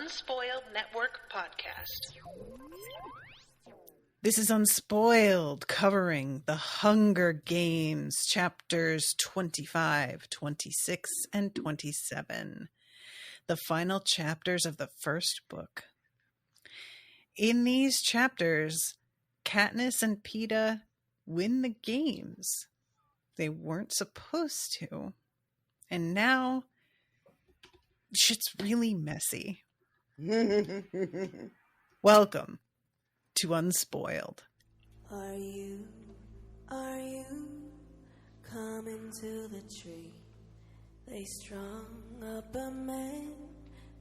Unspoiled Network podcast. This is Unspoiled, covering The Hunger Games, chapters 25, 26, and 27. The final chapters of the first book. In these chapters, Katniss and Peeta win the games. They weren't supposed to. And now, shit's really messy. Welcome to Unspoiled. Are you coming to the tree? They strung up a man,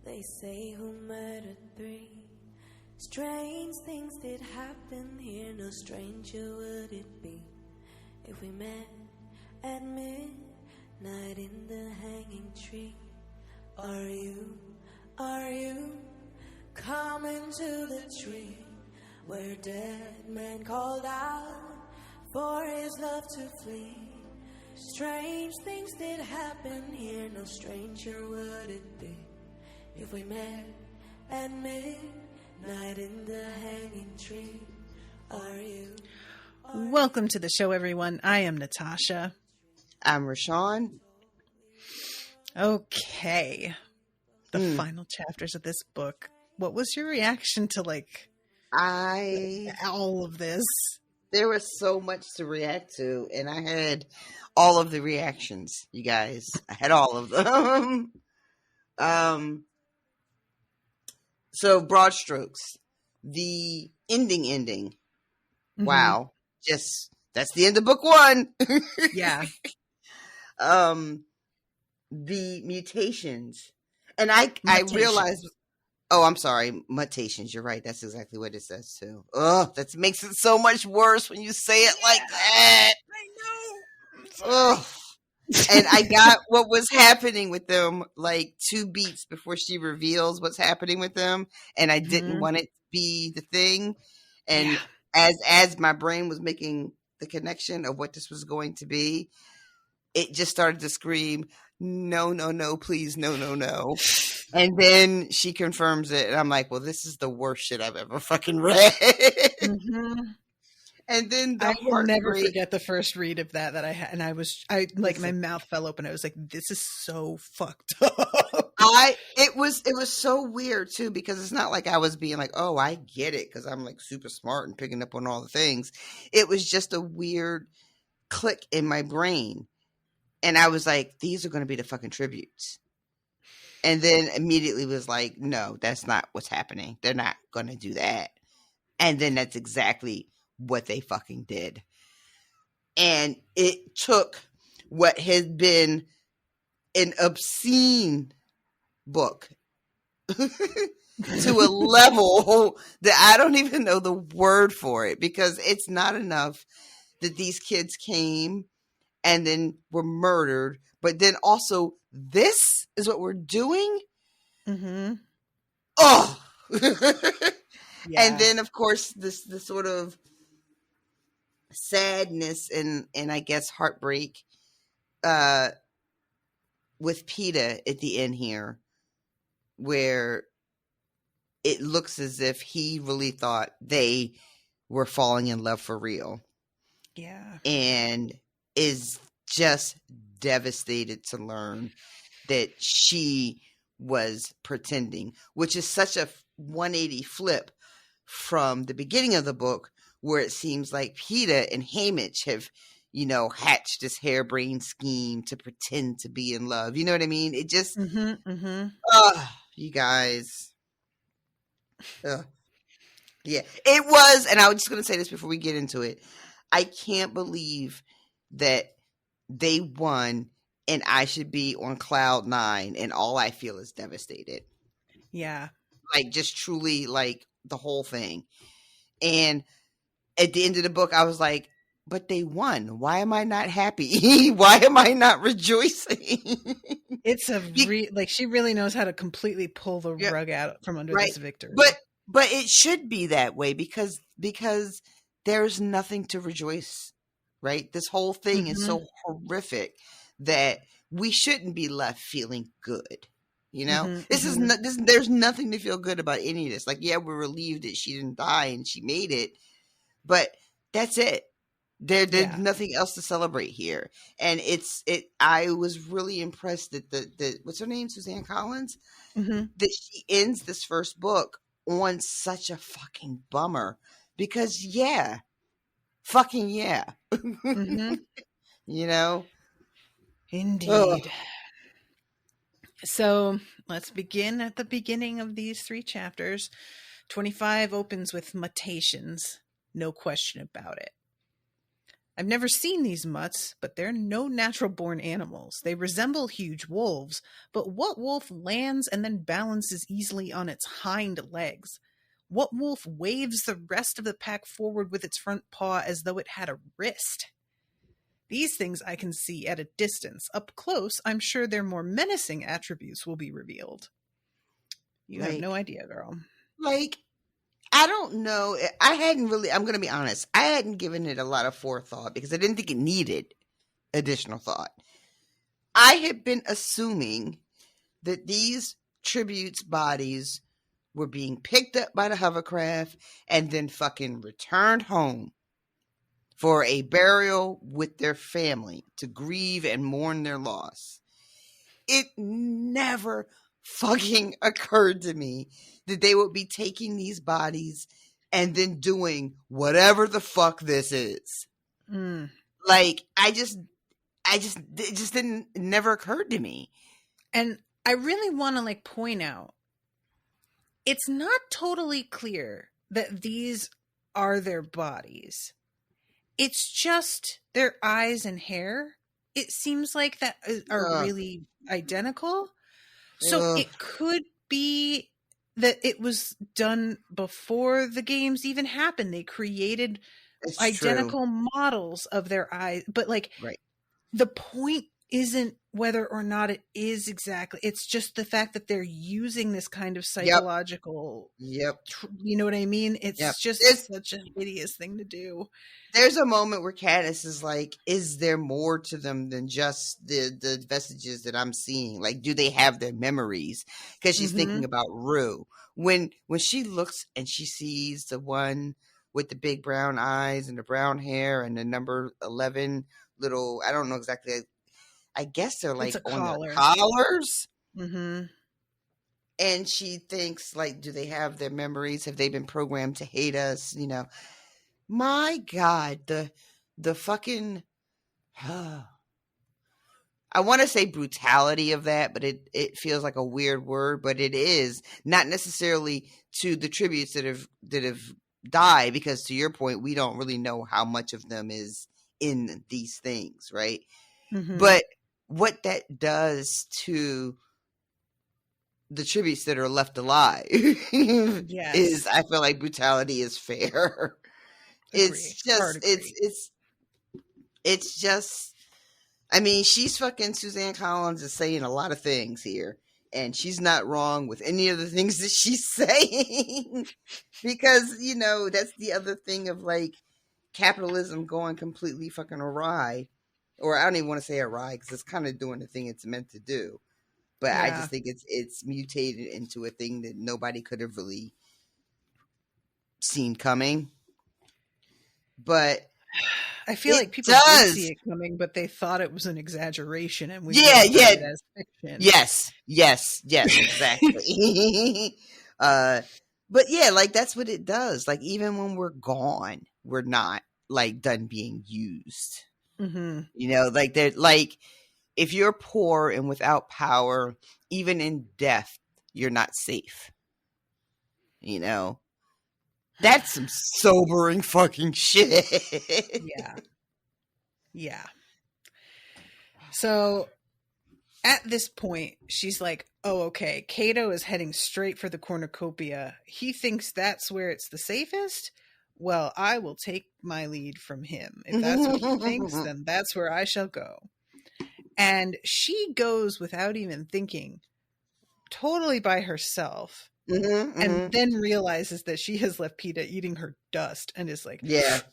they say, who murdered 3. Strange things did happen here, no stranger would it be if we met at midnight in the hanging tree. Are you coming to the tree where dead men called out for his love to flee? Strange things did happen here, no stranger would it be if we met at midnight in the hanging tree. Are you? Welcome to the show, everyone. I am Natasha. I'm RoShawn. Okay. The final chapters of this book. What was your reaction to, all of this? There was so much to react to, and I had all of the reactions, you guys. I had all of them. So, broad strokes. The ending. Mm-hmm. Wow. That's the end of book 1. Yeah. The mutations. And I realized, I'm sorry, mutations. You're right. That's exactly what it says too. Oh, that makes it so much worse when you say it like that. I know. Oh. And I got what was happening with them like 2 beats before she reveals what's happening with them. And I didn't want it to be the thing. And as my brain was making the connection of what this was going to be, it just started to scream, no, please, no. And then she confirms it. And I'm like, well, this is the worst shit I've ever fucking read. Mm-hmm. And then I will never forget the first read of that I had. And I my mouth fell open. I was like, this is so fucked up. It was so weird too, because it's not like I was being like, oh, I get it, because I'm like super smart and picking up on all the things. It was just a weird click in my brain. And I was like, these are going to be the fucking tributes. And then immediately was like, no, that's not what's happening. They're not going to do that. And then that's exactly what they fucking did. And it took what had been an obscene book to a level that I don't even know the word for it, because it's not enough that these kids came and then were murdered, but then also this is what we're doing. Mm-hmm. Oh, yeah. And then of course the sort of sadness and I guess heartbreak with Peeta at the end here, where it looks as if he really thought they were falling in love for real. Yeah. And is just devastated to learn that she was pretending, which is such a 180 flip from the beginning of the book, where it seems like Peeta and Haymitch have, hatched this harebrained scheme to pretend to be in love. You know what I mean? It just, you guys. Yeah, it was. And I was just going to say this before we get into it. I can't believe that they won and I should be on cloud 9 and all I feel is devastated. Yeah. Like, just truly, like, the whole thing. And at the end of the book, I was like, but they won. Why am I not happy? Why am I not rejoicing? It's she really knows how to completely pull the rug out from under this victory. But it should be that way because there's nothing to rejoice, right? This whole thing is so horrific that we shouldn't be left feeling good. You know, Mm-hmm. there's nothing to feel good about any of this. Like, yeah, we're relieved that she didn't die and she made it, but that's it. There's Yeah. nothing else to celebrate here. And I was really impressed that the what's her name? Suzanne Collins? Mm-hmm. That she ends this first book on such a fucking bummer. Because fucking yeah. Mm-hmm. You know? Ugh. Indeed. So let's begin at the beginning of these 3 chapters. 25 opens with mutations. No question about it. I've never seen these mutts, but they're no natural-born animals. They resemble huge wolves, but what wolf lands and then balances easily on its hind legs? What wolf waves the rest of the pack forward with its front paw as though it had a wrist? These things I can see at a distance. Up close, I'm sure their more menacing attributes will be revealed. You have no idea, girl. Like, I don't know. I'm going to be honest. I hadn't given it a lot of forethought because I didn't think it needed additional thought. I had been assuming that these tributes' bodies were being picked up by the hovercraft and then fucking returned home for a burial with their family to grieve and mourn their loss. It never fucking occurred to me that they would be taking these bodies and then doing whatever the fuck this is. Like, it just didn't, it never occurred to me. And I really want to like point out, it's not totally clear that these are their bodies. It's just their eyes and hair. It seems like that are really identical. So it could be that it was done before the games even happened. They created identical models of their eyes. But like, the point isn't whether or not it is exactly. It's just the fact that they're using this kind of psychological. You know what I mean? It's just such a hideous thing to do. There's a moment where Katniss is like, is there more to them than just the vestiges that I'm seeing? Like, do they have their memories? Because she's thinking about Rue. When she looks and she sees the one with the big brown eyes and the brown hair and the number 11 little, I don't know exactly. I guess they're like on their collars. And she thinks, like, do they have their memories? Have they been programmed to hate us? You know, my God, the fucking, I want to say brutality of that, but it feels like a weird word, but it is not necessarily to the tributes that have died, because to your point, we don't really know how much of them is in these things, right? But what that does to the tributes that are left alive is, I feel like brutality is fair. It's just, I mean, she's fucking Suzanne Collins is saying a lot of things here, and she's not wrong with any of the things that she's saying, because, you know, that's the other thing of like capitalism going completely fucking awry. Or I don't even want to say awry, because it's kind of doing the thing it's meant to do. But I just think it's mutated into a thing that nobody could have really seen coming. But I feel like people did see it coming, but they thought it was an exaggeration, and we it as fiction. Yes, exactly. But yeah, like that's what it does. Like even when we're gone, we're not like done being used. You know, like they're like, if you're poor and without power, even in death, you're not safe. You know, that's some sobering fucking shit. Yeah. So at this point, she's like, oh, okay, Cato is heading straight for the cornucopia. He thinks that's where it's the safest. Well, I will take my lead from him. If that's what he thinks, then that's where I shall go. And she goes without even thinking, totally by herself, and then realizes that she has left PETA eating her dust and is like,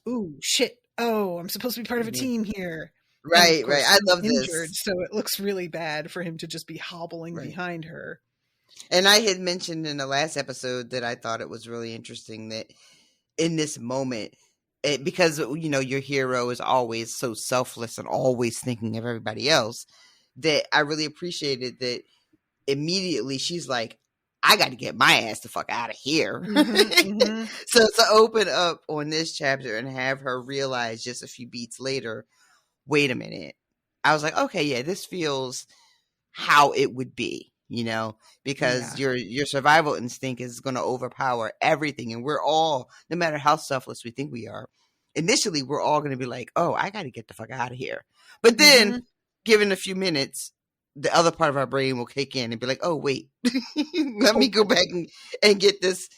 ooh, shit. Oh, I'm supposed to be part of a team here. Right. I love injured, this. So it looks really bad for him to just be hobbling behind her. And I had mentioned in the last episode that I thought it was really interesting that in this moment, because, you know, your hero is always so selfless and always thinking of everybody else, that I really appreciated that immediately she's like, I got to get my ass the fuck out of here. So to open up on this chapter and have her realize just a few beats later, wait a minute. I was like, okay, yeah, this feels how it would be, you know, because your survival instinct is going to overpower everything. And we're all, no matter how selfless we think we are, initially we're all going to be like, oh, I got to get the fuck out of here. But then given a few minutes, the other part of our brain will kick in and be like, oh, wait, let me go back and get this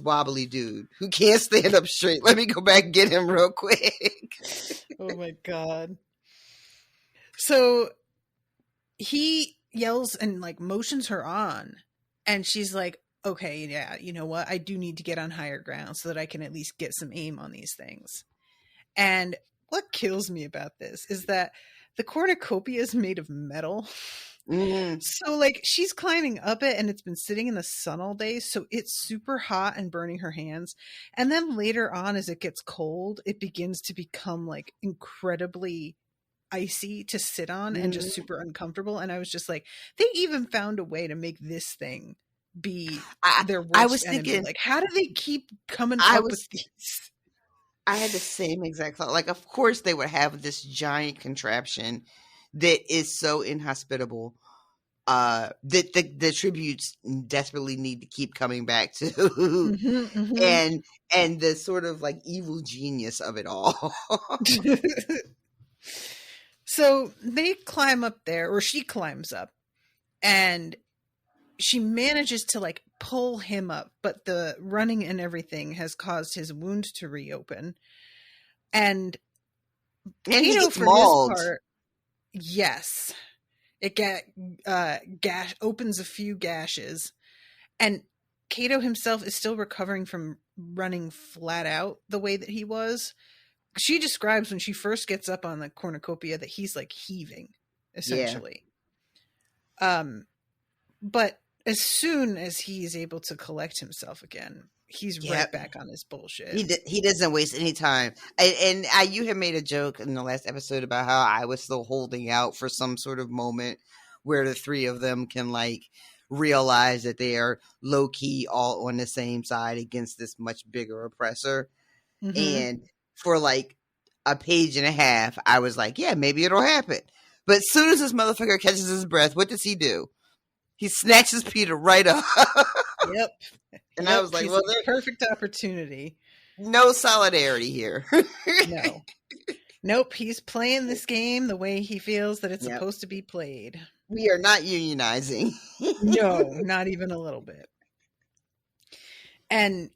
wobbly dude who can't stand up straight. Let me go back and get him real quick. Oh my God. So he yells and like motions her on, and she's like, okay, yeah, you know what? I do need to get on higher ground so that I can at least get some aim on these things. And what kills me about this is that the cornucopia is made of metal. So like she's climbing up it and it's been sitting in the sun all day. So it's super hot and burning her hands. And then later on, as it gets cold, it begins to become like incredibly icy to sit on and just super uncomfortable. And I was just like, they even found a way to make this thing be their worst I was enemy. thinking, like, how do they keep coming up with these? I had the same exact thought. Like, of course they would have this giant contraption that is so inhospitable that the tributes desperately need to keep coming back to. And the sort of like evil genius of it all. So they climb up there, or she climbs up, and she manages to like pull him up, but the running and everything has caused his wound to reopen. And Kato, for his part, yes, it opens a few gashes, and Kato himself is still recovering from running flat out the way that he was. She describes when she first gets up on the cornucopia that he's like heaving, essentially. Yeah. But as soon as he's able to collect himself again, he's right back on his bullshit. He doesn't waste any time. And you had made a joke in the last episode about how I was still holding out for some sort of moment where the three of them can like realize that they are low key all on the same side against this much bigger oppressor. And for like a page and a half, I was like, yeah, maybe it'll happen. But as soon as this motherfucker catches his breath, what does he do? He snatches Peter right up. Yep. And I was like, well, there's perfect opportunity. No solidarity here. No. Nope. He's playing this game the way he feels that it's supposed to be played. We are not unionizing. No, not even a little bit. And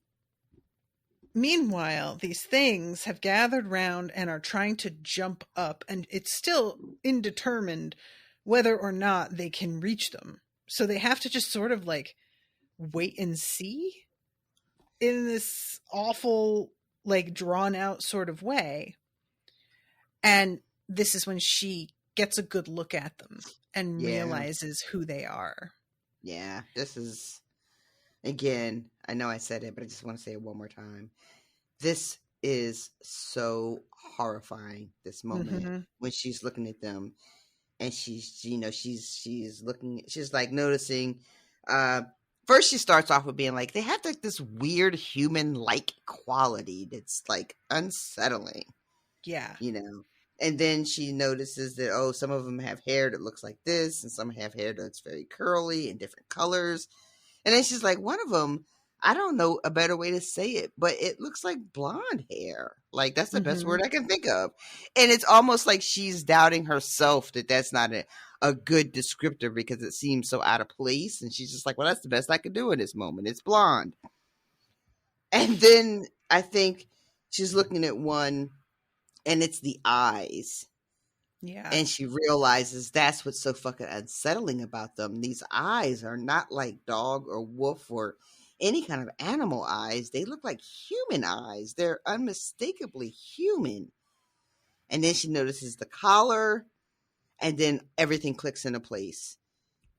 meanwhile, these things have gathered round and are trying to jump up, and it's still indetermined whether or not they can reach them. So they have to just sort of like wait and see in this awful, like drawn out sort of way. And this is when she gets a good look at them and realizes who they are. Yeah, this is, again, I know I said it, but I just want to say it one more time. This is so horrifying, this moment, when she's looking at them. And she's, you know, she's looking, she's like noticing, first she starts off with being like, they have like this weird human-like quality that's like unsettling. Yeah. You know, and then she notices that, oh, some of them have hair that looks like this, and some have hair that's very curly and different colors. And then she's like, one of them, I don't know a better way to say it, but it looks like blonde hair. Like, that's the best word I can think of. And it's almost like she's doubting herself that that's not a good descriptor because it seems so out of place. And she's just like, well, that's the best I could do in this moment. It's blonde. And then I think she's looking at one and it's the eyes. Yeah. And she realizes that's what's so fucking unsettling about them. These eyes are not like dog or wolf or any kind of animal eyes. They look like human eyes. They're unmistakably human. And then she notices the collar, and then everything clicks into place.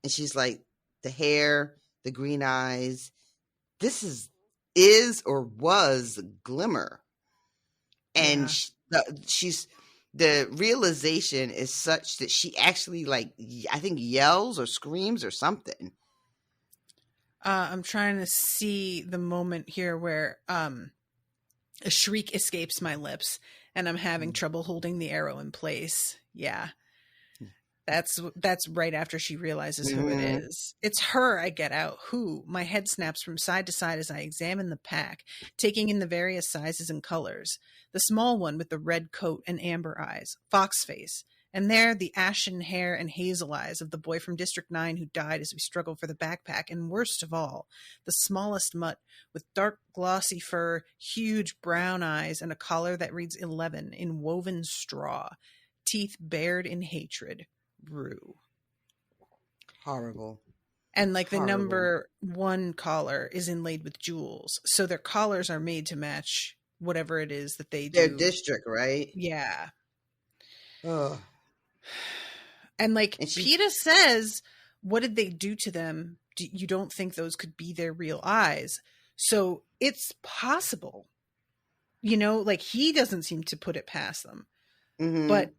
And she's like, the hair, the green eyes. This is or was Glimmer. And she's the realization is such that she actually, like, I think yells or screams or something. I'm trying to see the moment here where a shriek escapes my lips and I'm having trouble holding the arrow in place. Yeah. That's right after she realizes who it is. It's her I get out. Who? My head snaps from side to side as I examine the pack, taking in the various sizes and colors. The small one with the red coat and amber eyes, Foxface. And there, the ashen hair and hazel eyes of the boy from District 9 who died as we struggled for the backpack. And worst of all, the smallest mutt with dark, glossy fur, huge brown eyes, and a collar that reads 11 in woven straw. Teeth bared in hatred. Rue. Horrible. And like the number 1 collar is inlaid with jewels. So their collars are made to match whatever it is that they do. Their district, right? Yeah. Ugh. And like PETA says, what did they do to them? You don't think those could be their real eyes. So it's possible. You know, like he doesn't seem to put it past them. Mm-hmm. But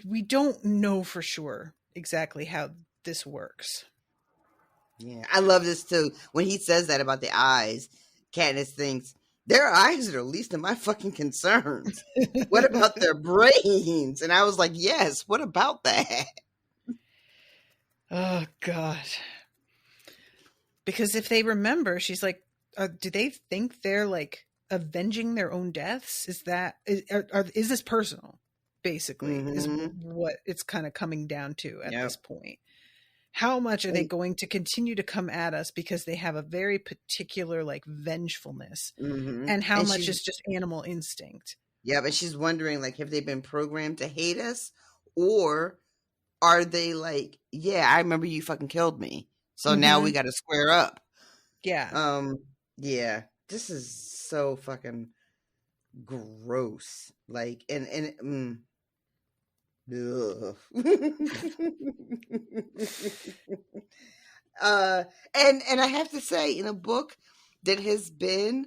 we don't know for sure exactly how this works. Yeah, I love this too. When he says that about the eyes, Katniss thinks, their eyes are the least of my fucking concerns. What about their brains? And I was like, yes, what about that? Oh, God. Because if they remember, she's like, do they think they're like avenging their own deaths? Is this personal? Basically, is what it's kind of coming down to at this point. How much are they going to continue to come at us because they have a very particular like vengefulness, and how much is just animal instinct? Yeah, but she's wondering, like, have they been programmed to hate us, or are they like, yeah, I remember you fucking killed me, so now we got to square up. Yeah. Yeah, this is so fucking gross. Like, and ugh. And I have to say, in a book that has been,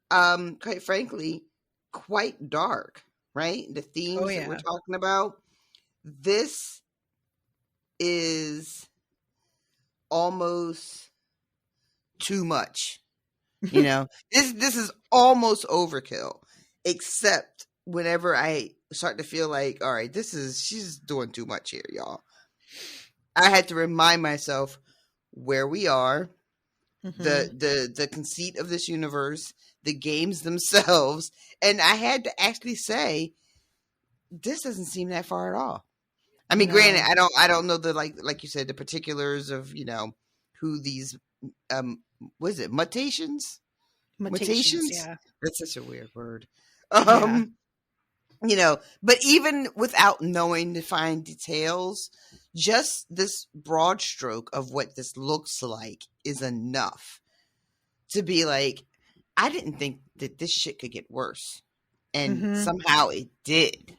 quite frankly, quite dark, right? The themes that we're talking about, this is almost too much. You know, this is almost overkill, except whenever I start to feel like, all right, she's doing too much here, y'all. I had to remind myself where we are, the conceit of this universe, the games themselves, and I had to actually say, this doesn't seem that far at all. I mean, granted, I don't know the like you said, the particulars of, you know, who these what is it, mutations? Yeah, that's such a weird word. You know, but even without knowing the fine details, just this broad stroke of what this looks like is enough to be like, I didn't think that this shit could get worse. And somehow it did.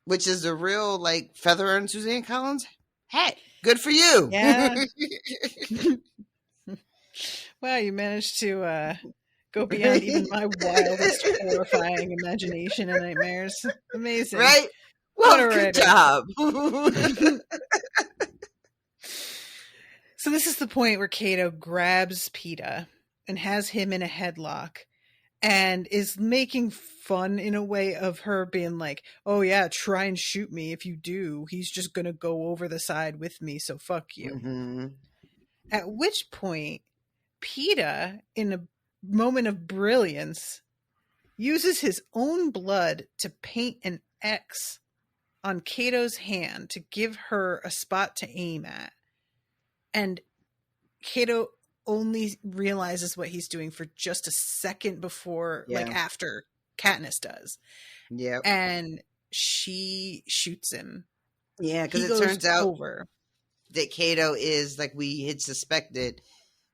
Which is a real, like, feather in Suzanne Collins' hat. Good for you. Yeah. Wow, you managed to go beyond even my wildest horrifying imagination and nightmares. Amazing. Right? Well, good job. So this is the point where Cato grabs PETA and has him in a headlock and is making fun in a way of her being like, oh yeah, try and shoot me. If you do, he's just going to go over the side with me. So fuck you. At which point, PETA, in a moment of brilliance, uses his own blood to paint an X on Cato's hand to give her a spot to aim at. And Cato only realizes what he's doing for just a second before, like after Katniss does. Yeah. And she shoots him. Yeah, because it turns out that Cato is, like we had suspected,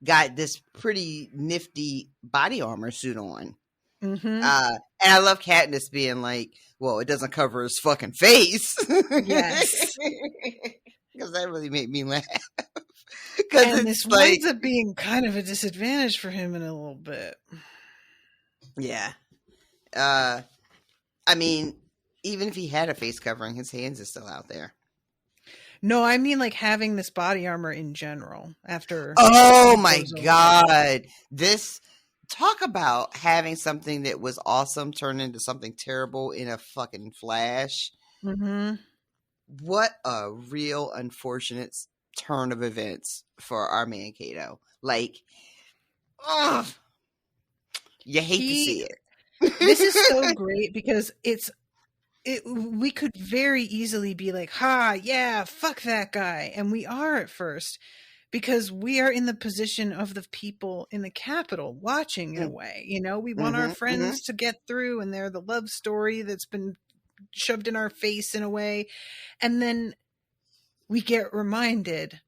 got this pretty nifty body armor suit on. And I love Katniss being like, well, it doesn't cover his fucking face. Yes. Because that really made me laugh. Because And this it's like, winds up being kind of a disadvantage for him in a little bit. yeah. I mean, even if he had a face covering, his hands are still out there. No, I mean like having this body armor in general after. Oh it my goes over. God. Talk about having something that was awesome turn into something terrible in a fucking flash. Mm-hmm. What a real unfortunate turn of events for our man Kato. Like, ugh. You hate to see it. This is so great because we could very easily be like, ha, yeah, fuck that guy. And we are at first because we are in the position of the people in the Capitol watching in a way. You know, we want our friends to get through and they're the love story that's been shoved in our face in a way. And then we get reminded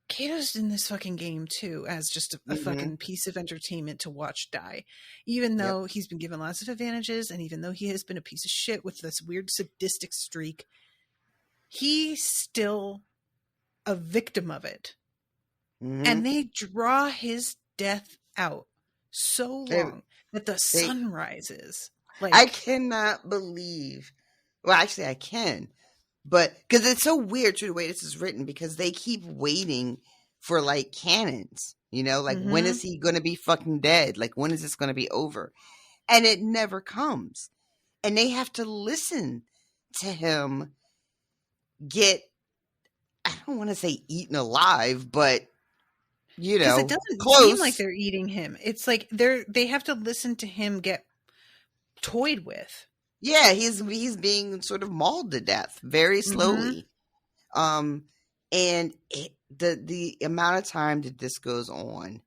Kato's in this fucking game too as just a fucking piece of entertainment to watch die. Even though he's been given lots of advantages and even though he has been a piece of shit with this weird sadistic streak, he's still a victim of it. And they draw his death out so long that the sun rises. Like, I cannot believe. Well, actually, I can. But because it's so weird too the way this is written, because they keep waiting for like cannons, you know, like when is he going to be fucking dead? Like when is this going to be over? And it never comes. And they have to listen to him get, I don't want to say eaten alive, but you know, it doesn't close. seem like they're eating him. It's like they have to listen to him get toyed with. Yeah, he's being sort of mauled to death very slowly. And the amount of time that this goes on,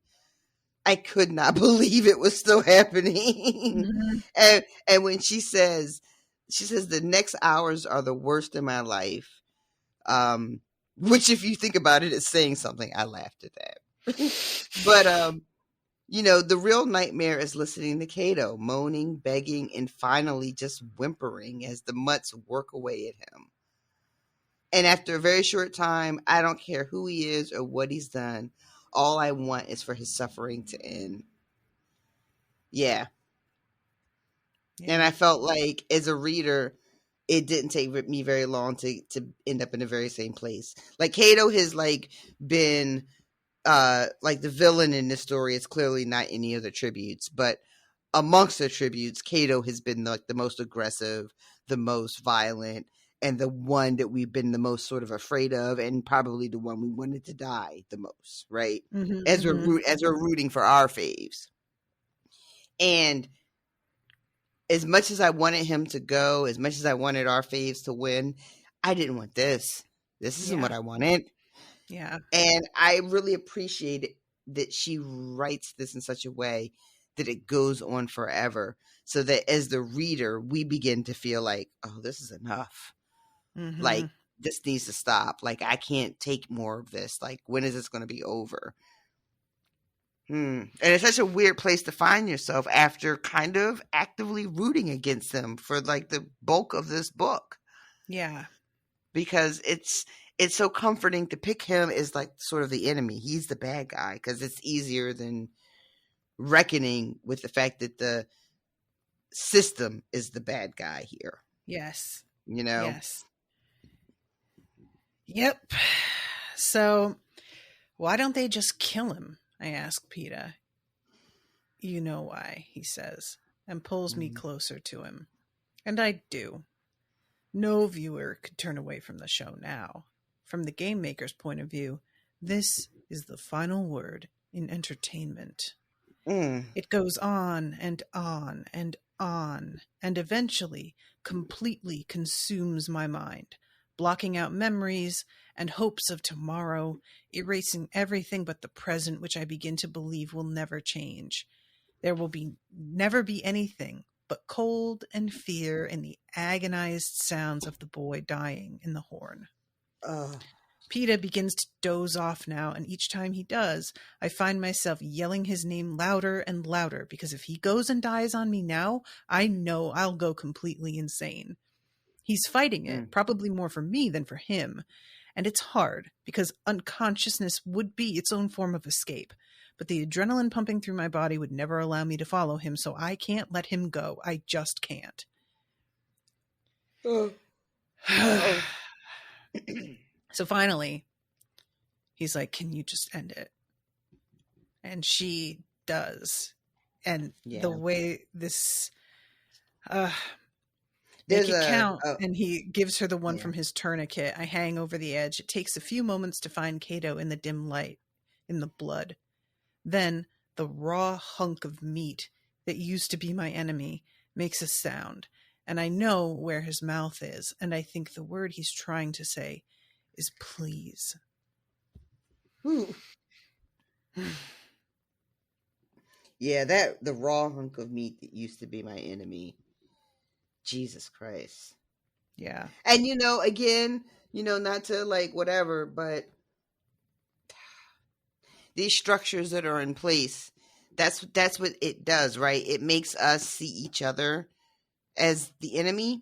I could not believe it was still happening. And when she says the next hours are the worst in my life, which if you think about it, is saying something. I laughed at that. But you know, the real nightmare is listening to Kato moaning, begging, and finally just whimpering as the mutts work away at him. And after a very short time, I don't care who he is or what he's done. All I want is for his suffering to end. Yeah. And I felt like as a reader, it didn't take me very long to end up in the very same place. Like Kato has like been like the villain in this story is clearly not any of the tributes, but amongst the tributes, Kato has been like the most aggressive, the most violent, and the one that we've been the most sort of afraid of, and probably the one we wanted to die the most, right? As we're rooting for our faves. And as much as I wanted him to go, as much as I wanted our faves to win, I didn't want this. This isn't what I wanted. Yeah. And I really appreciate it that she writes this in such a way that it goes on forever, so that as the reader, we begin to feel like, oh, this is enough. Like, this needs to stop. Like, I can't take more of this. Like, when is this going to be over? And it's such a weird place to find yourself after kind of actively rooting against them for like the bulk of this book. Yeah. Because it's so comforting to pick him as like sort of the enemy. He's the bad guy because it's easier than reckoning with the fact that the system is the bad guy here. Yes. You know? Yes. Yep. So why don't they just kill him? I ask PETA. You know why, he says, and pulls me closer to him. And I do. No viewer could turn away from the show now. From the game maker's point of view, this is the final word in entertainment. It goes on and on and on, and eventually completely consumes my mind, blocking out memories and hopes of tomorrow, erasing everything but the present, which I begin to believe will never change. There will never be anything but cold and fear and the agonized sounds of the boy dying in the horn. PETA begins to doze off now, and each time he does, I find myself yelling his name louder and louder, because if he goes and dies on me now, I know I'll go completely insane. He's fighting it, probably more for me than for him, And it's hard because unconsciousness would be its own form of escape. But the adrenaline pumping through my body would never allow me to follow him, so I can't let him go. I just can't. So finally, he's like, can you just end it? And she does. And the way this... Make it count, and he gives her the one from his tourniquet. I hang over the edge. It takes a few moments to find Kato in the dim light, in the blood. Then the raw hunk of meat that used to be my enemy makes a sound, and I know where his mouth is, and I think the word he's trying to say is please. Ooh. Yeah, the raw hunk of meat that used to be my enemy. Jesus Christ. Yeah. And again, not to whatever, but these structures that are in place, that's what it does, right? It makes us see each other as the enemy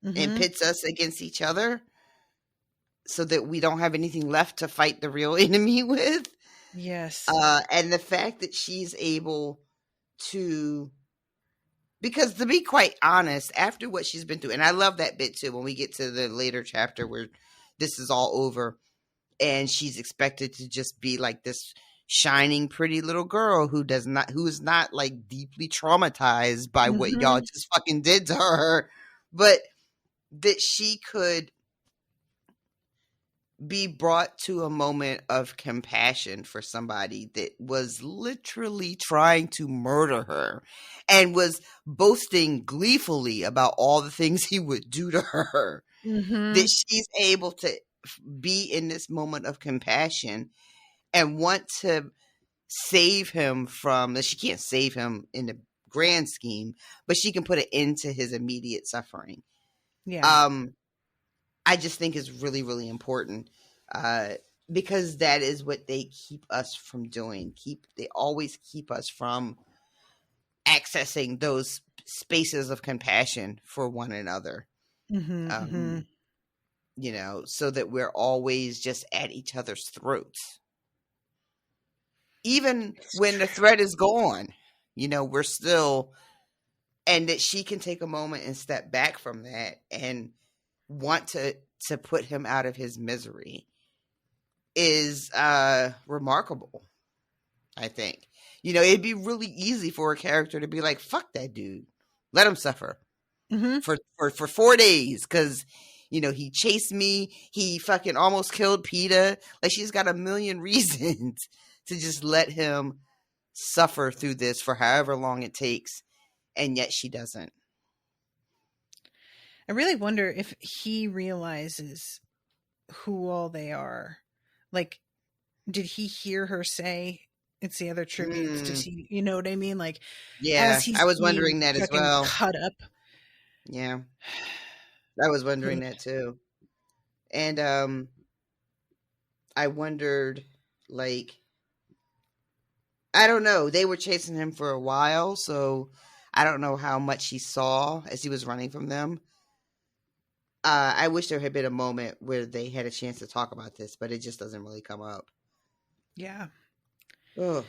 and pits us against each other so that we don't have anything left to fight the real enemy with. Yes. And the fact that she's able to... Because to be quite honest, after what she's been through, and I love that bit too, when we get to the later chapter where this is all over and she's expected to just be like this shining, pretty little girl who is not deeply traumatized by what y'all just fucking did to her, but that she could be brought to a moment of compassion for somebody that was literally trying to murder her and was boasting gleefully about all the things he would do to her. That she's able to be in this moment of compassion and want to save him from... She can't save him in the grand scheme, but she can put an end to his immediate suffering. Yeah. I just think is really, really important because that is what they keep us from doing. They always keep us from accessing those spaces of compassion for one another. So that we're always just at each other's throats. Even when the threat is gone, we're still... And that she can take a moment and step back from that and want to put him out of his misery is remarkable, I think. It'd be really easy for a character to be like, fuck that dude. Let him suffer for 4 days because, he chased me. He fucking almost killed PETA. Like, she's got a million reasons to just let him suffer through this for however long it takes. And yet she doesn't. I really wonder if he realizes who all they are. Like, did he hear her say it's the other tributes? Does he, you know what I mean? Like, yeah, I was wondering that as well. Cut up. Yeah, I was wondering that too. And I wondered, like, I don't know. They were chasing him for a while, so I don't know how much he saw as he was running from them. I wish there had been a moment where they had a chance to talk about this, but it just doesn't really come up. Yeah. Ugh.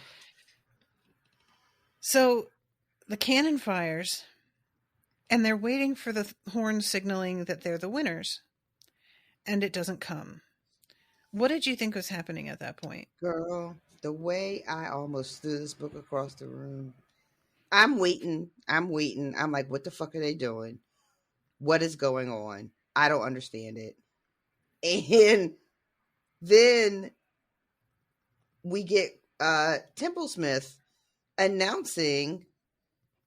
So the cannon fires, and they're waiting for the horn signaling that they're the winners, and it doesn't come. What did you think was happening at that point? Girl, the way I almost threw this book across the room. I'm waiting. I'm like, what the fuck are they doing? What is going on? I don't understand it. And then we get Templesmith announcing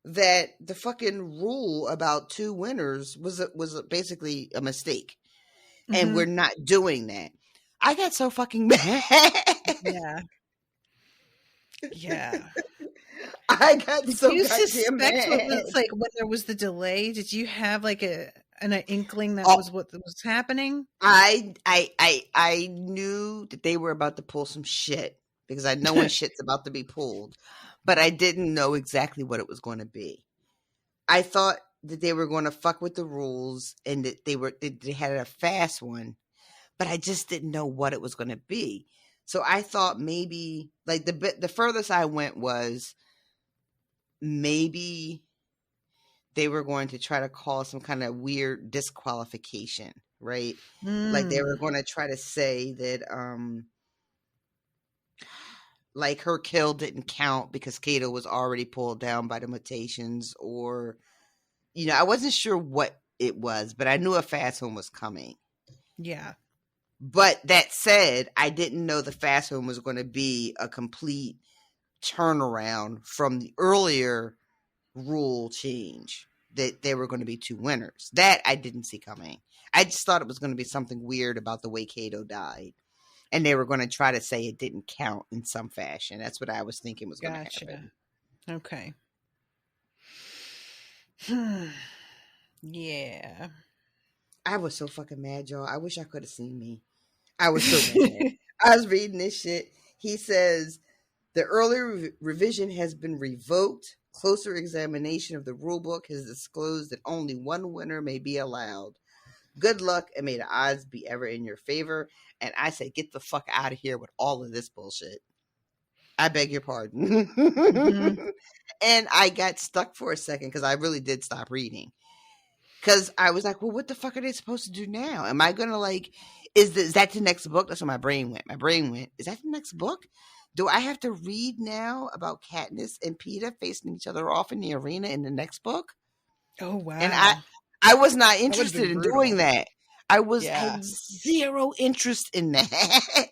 that the fucking rule about 2 winners was basically a mistake. Mm-hmm. And we're not doing that. I got so fucking mad. Yeah. Yeah. I got did so you goddamn suspect mad. What was, like, when there was the delay? Did you have like an inkling that was what was happening? I knew that they were about to pull some shit because I know when shit's about to be pulled, but I didn't know exactly what it was going to be. I thought that they were going to fuck with the rules and that they had a fast one, but I just didn't know what it was going to be. So I thought maybe, like, the furthest I went was maybe they were going to try to call some kind of weird disqualification, right? Like they were going to try to say that, like her kill didn't count because Kato was already pulled down by the mutations, or, you know, I wasn't sure what it was, but I knew a fast home was coming. Yeah. But that said, I didn't know the fast home was going to be a complete turnaround from the earlier rule change, that there were going to be 2 winners. That I didn't see coming. I just thought it was going to be something weird about the way Kato died. And they were going to try to say it didn't count in some fashion. That's what I was thinking was going to happen. Okay. Yeah. I was so fucking mad, y'all. I wish I could have seen me. I was so mad. I was reading this shit. He says, the earlier revision has been revoked. Closer examination of the rulebook has disclosed that only 1 winner may be allowed. Good luck, and may the odds be ever in your favor. And I say, get the fuck out of here with all of this bullshit. I beg your pardon. Mm-hmm. And I got stuck for a second because I really did stop reading. Because I was like, well, what the fuck are they supposed to do now? Am I going to, like, is that the next book? That's where my brain went. My brain went, is that the next book? Do I have to read now about Katniss and Peeta facing each other off in the arena in the next book? Oh, wow. And I was not interested in doing that. I had zero interest in that.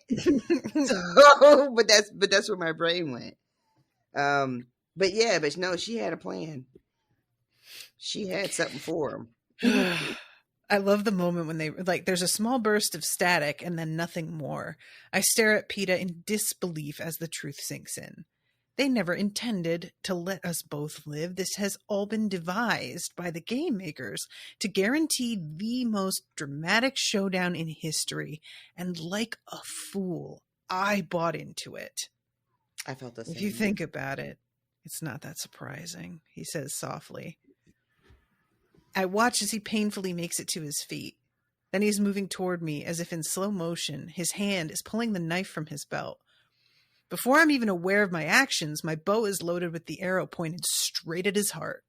So, but that's where my brain went. But yeah, but no, she had a plan. She had something for him. I love the moment when they, like, there's a small burst of static and then nothing more. I stare at Peeta in disbelief as the truth sinks in. They never intended to let us both live. This has all been devised by the game makers to guarantee the most dramatic showdown in history. And like a fool, I bought into it. I felt the same. If you think about it, it's not that surprising, he says softly. I watch as he painfully makes it to his feet. Then he's moving toward me as if in slow motion. His hand is pulling the knife from his belt. Before I'm even aware of my actions, my bow is loaded with the arrow pointed straight at his heart.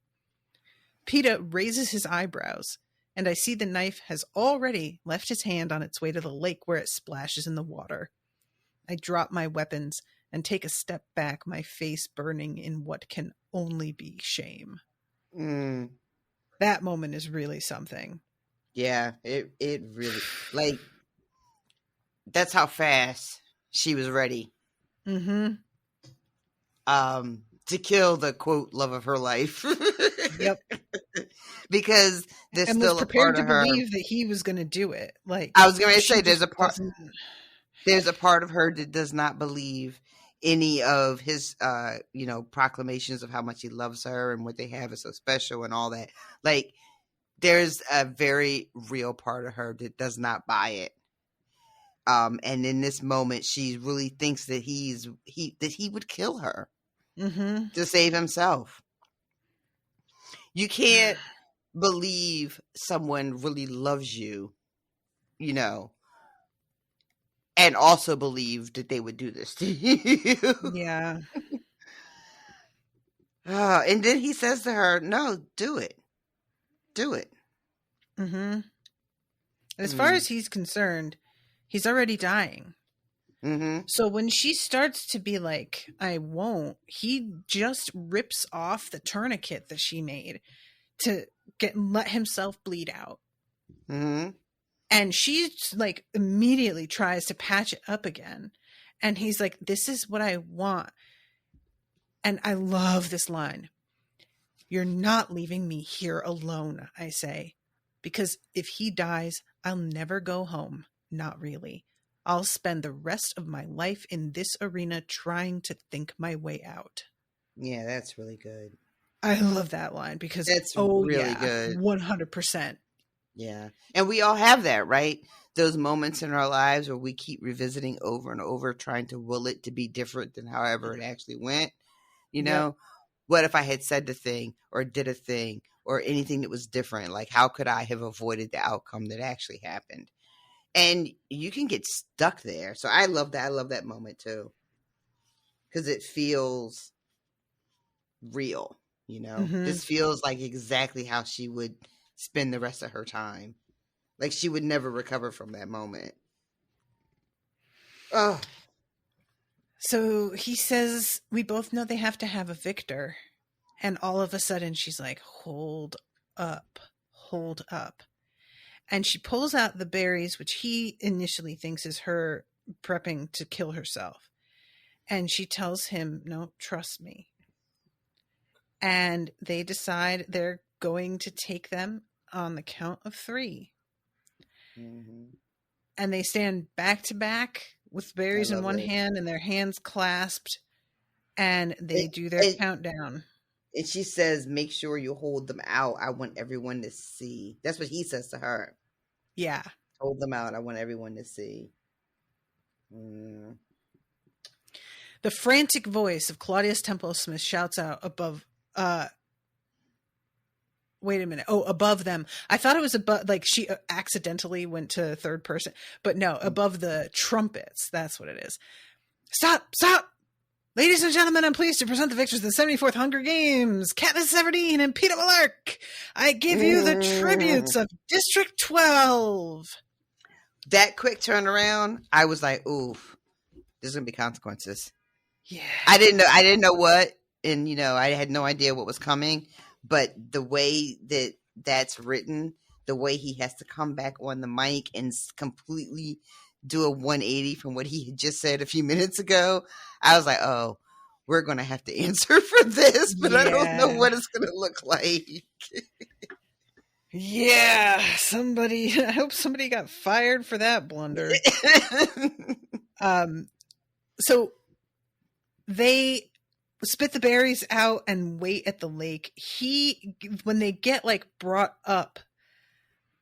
Peeta raises his eyebrows, and I see the knife has already left his hand on its way to the lake where it splashes in the water. I drop my weapons and take a step back, my face burning in what can only be shame. That moment is really something. Yeah, it really, like, that's how fast she was ready. Mm-hmm. To kill the quote love of her life. Yep. Because there's and still was a part of her. prepared to believe that he was going to do it. Like, I was going to say, there's a part of her that does not believe any of his, proclamations of how much he loves her and what they have is so special and all that. Like, there's a very real part of her that does not buy it. And in this moment, she really thinks that he would kill her to save himself. You can't believe someone really loves you, and also believe that they would do this to you. Yeah. And then he says to her, no, do it. Do it. Mm-hmm. As far as he's concerned, he's already dying. Mm-hmm. So when she starts to be like, I won't, he just rips off the tourniquet that she made to let himself bleed out. Mm-hmm. And she like immediately tries to patch it up again. And he's like, this is what I want. And I love this line. You're not leaving me here alone, I say. Because if he dies, I'll never go home. Not really. I'll spend the rest of my life in this arena trying to think my way out. Yeah, that's really good. I love that line because it's really good. 100%. Yeah. And we all have that, right? Those moments in our lives where we keep revisiting over and over, trying to will it to be different than however it actually went. Yep. What if I had said the thing or did a thing or anything that was different? Like, how could I have avoided the outcome that actually happened? And you can get stuck there. So I love that. I love that moment too. Because it feels real, you know? Mm-hmm. This feels like exactly how she would spend the rest of her time. Like she would never recover from that moment. Oh. So he says, we both know they have to have a victor. And all of a sudden she's like, hold up. And she pulls out the berries, which he initially thinks is her prepping to kill herself. And she tells him, no, trust me. And they decide they're going to take them on the count of 3. Mm-hmm. And they stand back to back with berries in one hand and their hands clasped. And they do their countdown. And she says, make sure you hold them out. I want everyone to see. That's what he says to her. Yeah. Hold them out. I want everyone to see. Mm. The frantic voice of Claudius Temple Smith shouts out above, wait a minute. Oh, above them. I thought it was above, like she accidentally went to third person, but no, above the trumpets. That's what it is. Stop. Ladies and gentlemen, I'm pleased to present the victors of the 74th Hunger Games, Katniss Everdeen and Peeta Mellark. I give you the tributes of District 12. That quick turnaround, I was like, ooh, there's going to be consequences. Yeah. I didn't know what, and, you know, I had no idea what was coming, but the way that that's written, the way he has to come back on the mic and completely do a 180 from what he had just said a few minutes ago, I was like, oh, we're going to have to answer for this, but I don't know what it's going to look like. Yeah, I hope somebody got fired for that blunder. So they spit the berries out and wait at the lake. When they get like brought up,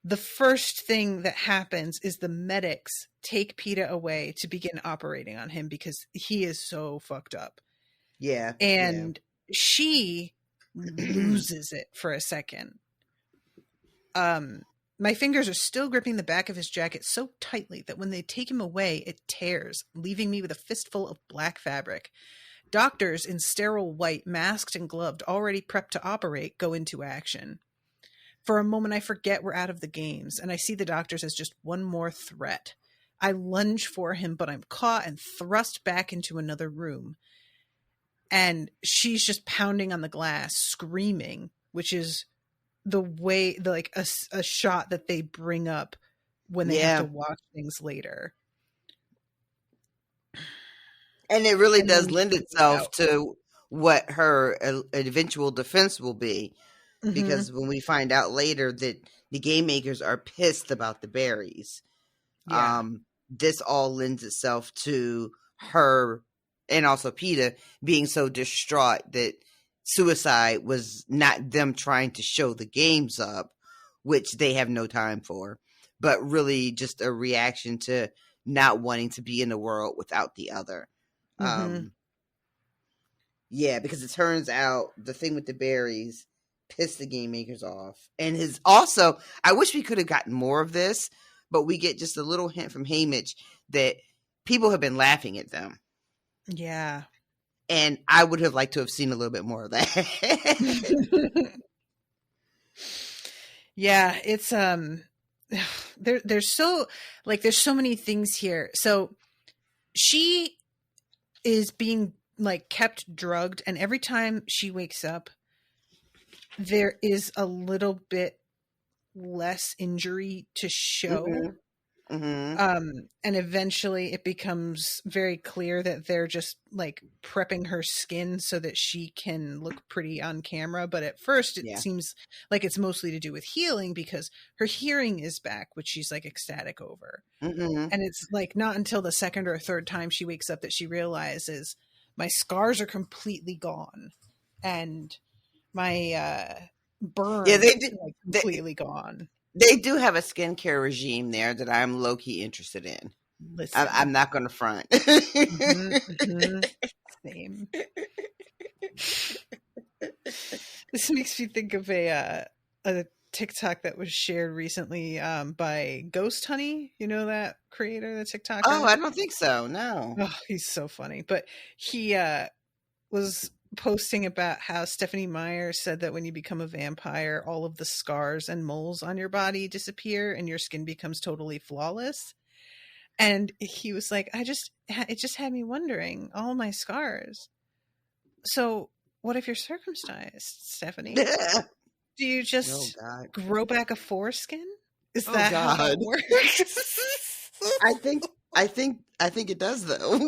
the first thing that happens is the medics take Peeta away to begin operating on him because he is so fucked up. Yeah. And she loses it for a second. My fingers are still gripping the back of his jacket so tightly that when they take him away, it tears, leaving me with a fistful of black fabric. Doctors in sterile white, masked and gloved, already prepped to operate, go into action. For a moment, I forget we're out of the games, and I see the doctors as just one more threat. I lunge for him, but I'm caught and thrust back into another room. And she's just pounding on the glass, screaming, which is the way, like a shot that they bring up when they have to watch things later. And it really does lend itself to what her eventual defense will be. Mm-hmm. Because when we find out later that the game makers are pissed about the berries, this all lends itself to her and also Peeta being so distraught that suicide was not them trying to show the games up, which they have no time for, but really just a reaction to not wanting to be in the world without the other. Mm-hmm. Because it turns out the thing with the berries pissed the game makers off. And I wish we could have gotten more of this, but we get just a little hint from Haymitch that people have been laughing at them. Yeah. And I would have liked to have seen a little bit more of that. Yeah, it's there's so many things here. So she is being like kept drugged, and every time she wakes up, there is a little bit less injury to show. Mm-hmm. Mm-hmm. And eventually it becomes very clear that they're just like prepping her skin so that she can look pretty on camera. But at first it seems like it's mostly to do with healing because her hearing is back, which she's like ecstatic over. Mm-hmm. And it's like not until the second or third time she wakes up that she realizes my scars are completely gone and my burn is like completely gone. They do have a skincare regime there that I'm low-key interested in. Listen. I'm not going to front. Same. This makes me think of a TikTok that was shared recently by Ghost Honey. You know that creator, the TikToker? Oh, I don't think so. No. Oh, he's so funny. But he was posting about how Stephanie Meyer said that when you become a vampire, all of the scars and moles on your body disappear and your skin becomes totally flawless. And he was like, it just had me wondering, all my scars. So what if you're circumcised, Stephanie? Do you just grow back a foreskin? Is that how that works? I think it does though.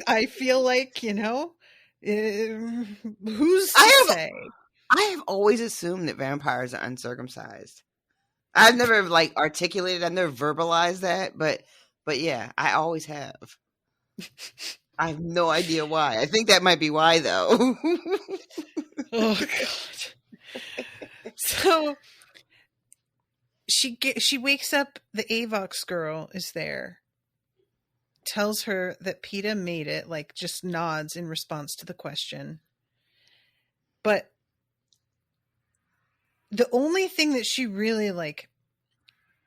I feel like, who's to say? I have always assumed that vampires are uncircumcised. I've never articulated, I've never verbalized that, but yeah, I always have. I have no idea why. I think that might be why though. Oh God. So she wakes up, the Avox girl is there, tells her that PETA made it, just nods in response to the question. But the only thing that she really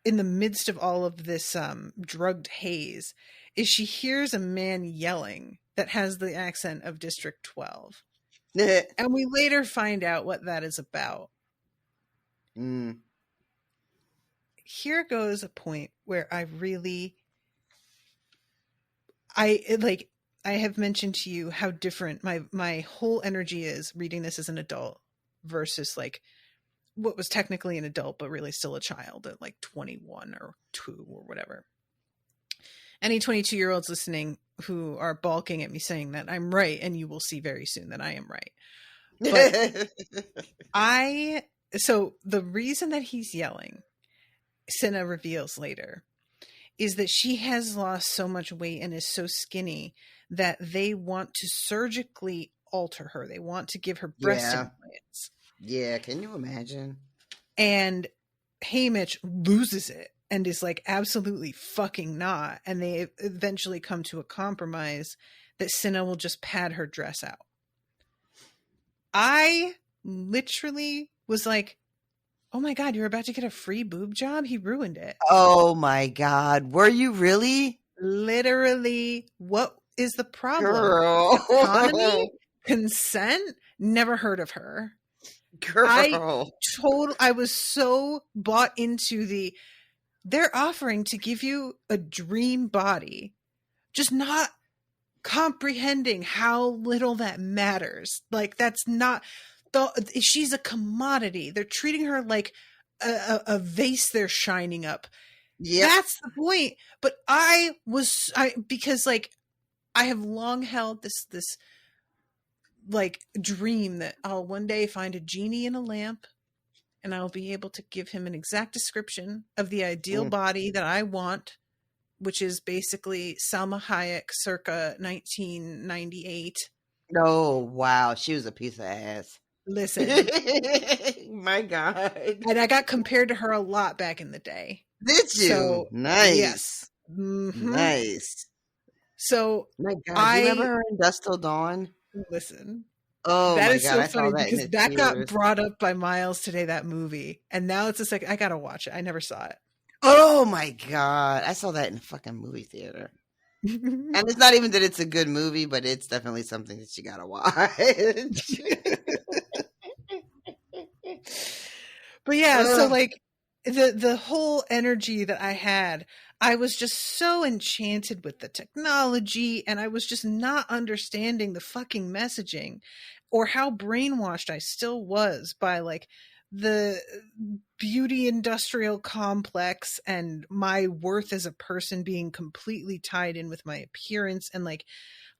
in the midst of all of this drugged haze is she hears a man yelling that has the accent of District 12. And we later find out what that is about. Here goes a point where I have mentioned to you how different my whole energy is reading this as an adult versus what was technically an adult but really still a child at 21 or 2 or whatever. Any 22-year-olds listening who are balking at me saying that I'm right, and you will see very soon that I am right. But so the reason that he's yelling, Cinna reveals later, is that she has lost so much weight and is so skinny that they want to surgically alter her. They want to give her breast implants. Yeah, can you imagine? And Haymitch loses it and is absolutely fucking not. And they eventually come to a compromise that Cinna will just pad her dress out. I literally was like, oh my God, you're about to get a free boob job? He ruined it. Oh my God. Were you really? Literally. What is the problem? Girl. Autonomy? Consent? Never heard of her. Girl. I was so bought into they're offering to give you a dream body, just not comprehending how little that matters. That's not she's a commodity. They're treating her like a vase they're shining up. Yeah, that's the point. But because I have long held this dream that I'll one day find a genie in a lamp and I'll be able to give him an exact description of the ideal body that I want, which is basically Salma Hayek circa 1998. Oh, wow. She was a piece of ass. Listen. My God. And I got compared to her a lot back in the day. Did you? So, nice. Yes. Mm-hmm. Nice. So, my God, you remember her in Dusk Till Dawn? Listen. Oh, that my is God, so funny because that got brought up by Miles today, that movie. And now it's just I got to watch it. I never saw it. Oh, my God. I saw that in a fucking movie theater. And it's not even that it's a good movie, but it's definitely something that you got to watch. But yeah, so the whole energy that I had, I was just so enchanted with the technology, and I was just not understanding the fucking messaging or how brainwashed I still was by the beauty industrial complex and my worth as a person being completely tied in with my appearance. And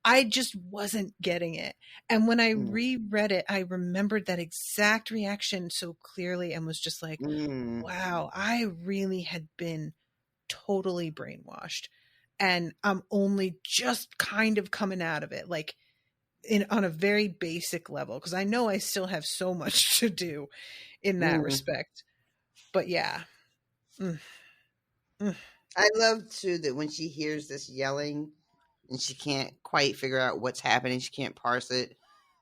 I just wasn't getting it. And when I reread it, I remembered that exact reaction so clearly and was just wow, I really had been totally brainwashed. And I'm only just kind of coming out of it, on a very basic level, because I know I still have so much to do in that respect. But yeah. I love too that when she hears this yelling and she can't quite figure out what's happening, she can't parse it,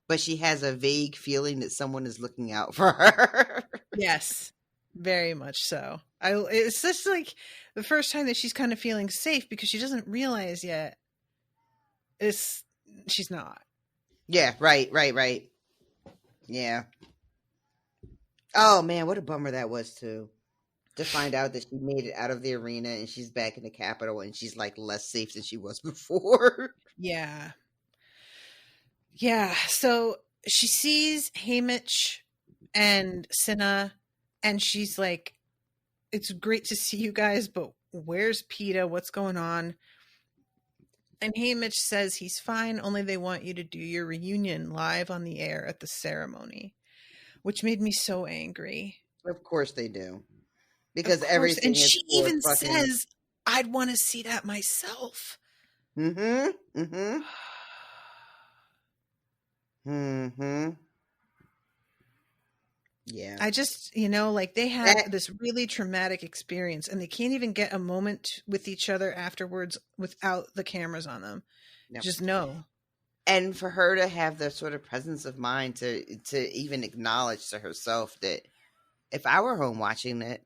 but she has a vague feeling that someone is looking out for her. Yes. Very much so. It's just like the first time that she's kind of feeling safe because she doesn't realize yet she's not. Yeah, right. Yeah. Oh man, what a bummer that was too. To find out that she made it out of the arena and she's back in the Capitol and she's like less safe than she was before. Yeah. Yeah. So she sees Haymitch and Cinna and she's like, it's great to see you guys, but where's PETA? What's going on? And Haymitch says he's fine, only they want you to do your reunion live on the air at the ceremony, which made me so angry. Of course they do. Because everything and is she even fucking... says, I'd want to see that myself. Mm-hmm. Yeah. I just, like they had this really traumatic experience and they can't even get a moment with each other afterwards without the cameras on them. No. Just no. And for her to have the sort of presence of mind to even acknowledge to herself that if I were home watching it,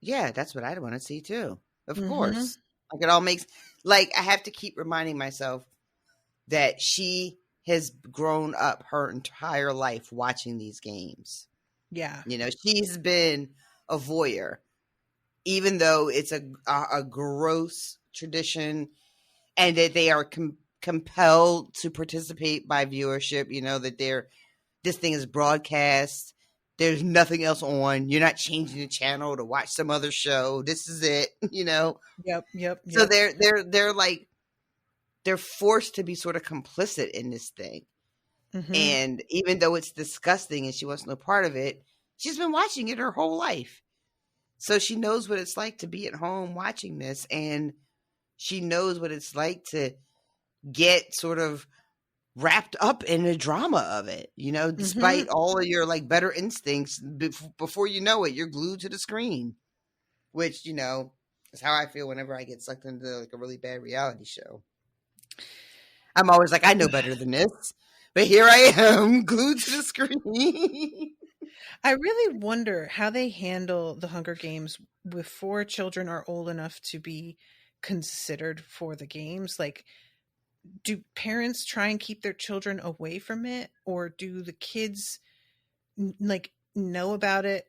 yeah, that's what I'd want to see too. Of course. Like it all makes, like I have to keep reminding myself that she has grown up her entire life watching these games. Yeah. She's been a voyeur, even though it's a gross tradition and that they are compelled to participate by viewership, that this thing is broadcast. There's nothing else on. You're not changing the channel to watch some other show. This is it, Yep. So they're like, they're forced to be sort of complicit in this thing. Mm-hmm. And even though it's disgusting and she wants no part of it, she's been watching it her whole life. So she knows what it's like to be at home watching this. And she knows what it's like to get sort of wrapped up in the drama of it, despite all of your like better instincts. Before you know it, you're glued to the screen, which, is how I feel whenever I get sucked into like a really bad reality show. I'm always like, I know better than this, but here I am glued to the screen. I really wonder how they handle the Hunger Games before children are old enough to be considered for the games. Like, do parents try and keep their children away from it, or do the kids like know about it?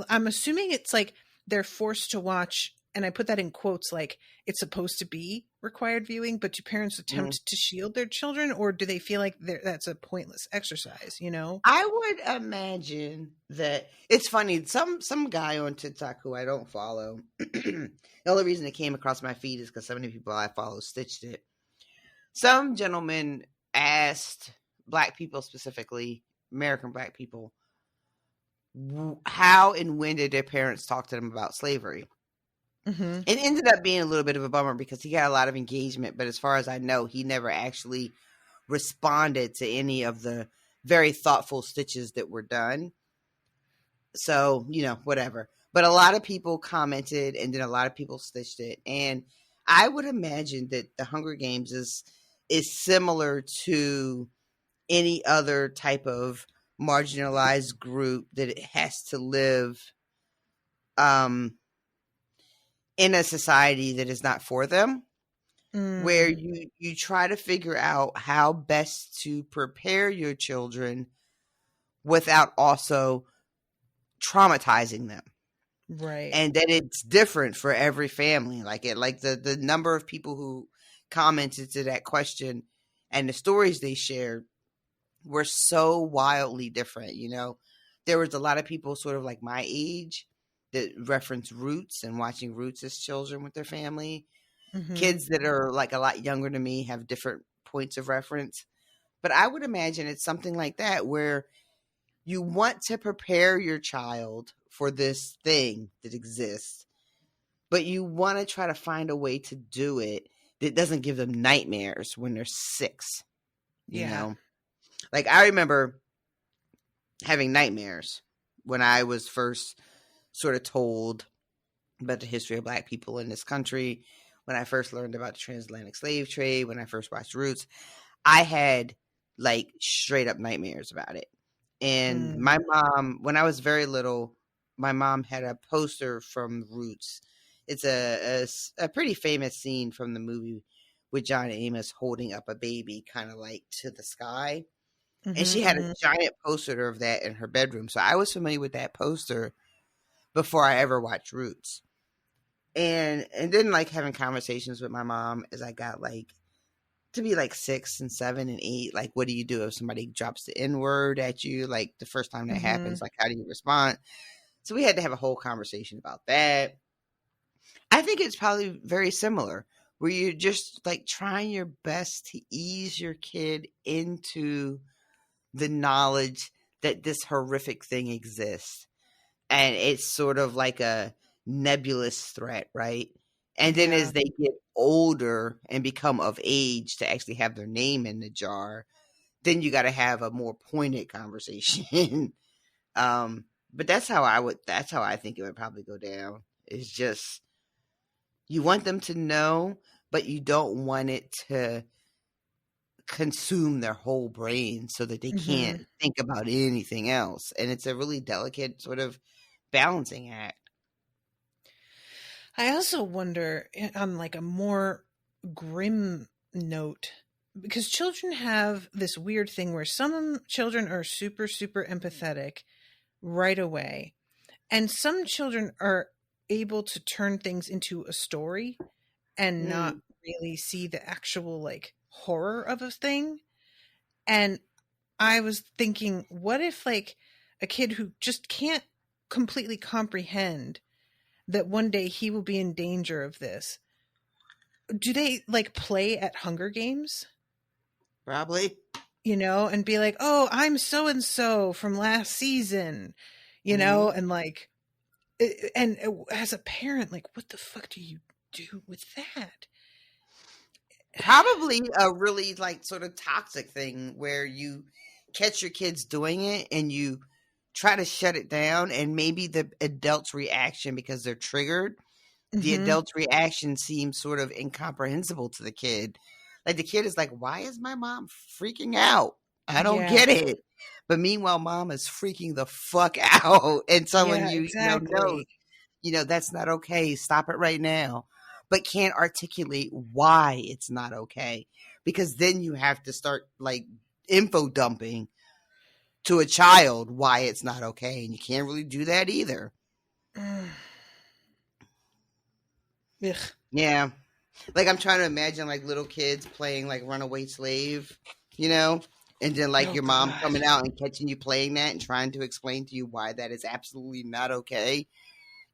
I'm assuming it's like they're forced to watch, and I put that in quotes, like it's supposed to be required viewing, but do parents attempt to shield their children, or do they feel like that's a pointless exercise? I would imagine that it's funny. Some guy on TikTok who I don't follow, the only reason it came across my feed is because so many people I follow stitched it. Some gentleman asked Black people, specifically American Black people, how and when did their parents talk to them about slavery? Mm-hmm. It ended up being a little bit of a bummer because he got a lot of engagement, but as far as I know, he never actually responded to any of the very thoughtful stitches that were done. So, whatever. But a lot of people commented and then a lot of people stitched it. And I would imagine that the Hunger Games is similar to any other type of marginalized group that it has to live in a society that is not for them, where you try to figure out how best to prepare your children without also traumatizing them. Right. And that it's different for every family. Like the number of people who commented to that question and the stories they shared were so wildly different. There was a lot of people sort of like my age that reference Roots and watching Roots as children with their family. Mm-hmm. Kids that are like a lot younger than me have different points of reference. But I would imagine it's something like that where you want to prepare your child for this thing that exists, but you want to try to find a way to do it that doesn't give them nightmares when they're 6. You know? Like I remember having nightmares when I was first sort of told about the history of Black people in this country, when I first learned about the transatlantic slave trade, when I first watched Roots. I had like straight up nightmares about it. And my mom, when I was very little, my mom had a poster from Roots. It's a pretty famous scene from the movie with John Amos holding up a baby kind of like to the sky. And she had a giant poster of that in her bedroom. So I was familiar with that poster before I ever watched Roots. And then like having conversations with my mom as I got like to be like 6 and 7 and 8, like what do you do if somebody drops the N-word at you? Like the first time that happens, like how do you respond? So we had to have a whole conversation about that. I think it's probably very similar, where you're just like trying your best to ease your kid into the knowledge that this horrific thing exists. And it's sort of like a nebulous threat, right? And then as they get older and become of age to actually have their name in the jar, then you got to have a more pointed conversation. But that's how I think it would probably go down. It's just, you want them to know, but you don't want it to consume their whole brain so that they can't think about anything else. And it's a really delicate sort of balancing act. I also wonder, on like a more grim note, because children have this weird thing where some children are super, super empathetic right away. And some children are able to turn things into a story and not really see the actual like horror of a thing. And I was thinking, what if like a kid who just can't completely comprehend that one day he will be in danger of this, do they like play at Hunger Games? Probably. You know, and be like, oh, I'm so-and-so from last season, you know, and like, and as a parent, like, what the fuck do you do with that? Probably a really like sort of toxic thing where you catch your kids doing it and you try to shut it down, and maybe the adult's reaction, because they're triggered, the adult's reaction seems sort of incomprehensible to the kid. Like the kid is like, why is my mom freaking out? I don't get it. But meanwhile, mom is freaking the fuck out and telling you, no, that's not okay. Stop it right now. But can't articulate why it's not okay. Because then you have to start like info dumping to a child why it's not okay. And you can't really do that either. Ugh. Yeah. Like I'm trying to imagine like little kids playing like Runaway Slave, you know? And then like your mom coming out and catching you playing that and trying to explain to you why that is absolutely not okay.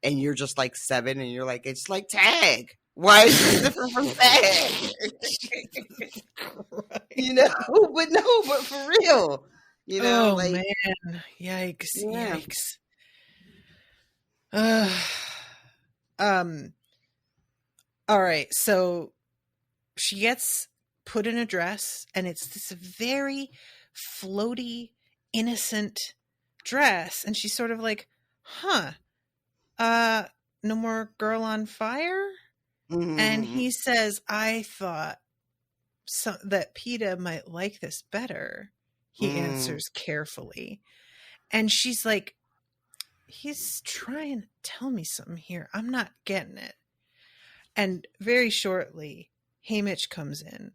And you're just like 7 and you're like, it's like tag. Why is this different from tag? You know? But for real. You know, like, man. Yikes. Yeah. All right. So she gets put in a dress, and it's this very floaty, innocent dress. And she's sort of like, no more girl on fire? And he says, I thought that PETA might like this better. He answers carefully. And she's like, he's trying to tell me something here. I'm not getting it. And very shortly, Haymitch comes in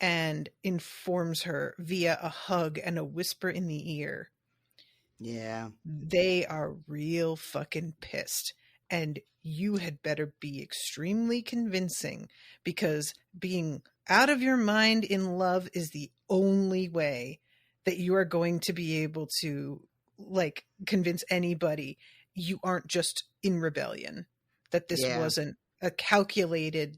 and informs her via a hug and a whisper in the ear. Yeah. They are real fucking pissed. And you had better be extremely convincing, because being out of your mind in love is the only way that you are going to be able to like convince anybody you aren't just in rebellion, that this wasn't a calculated,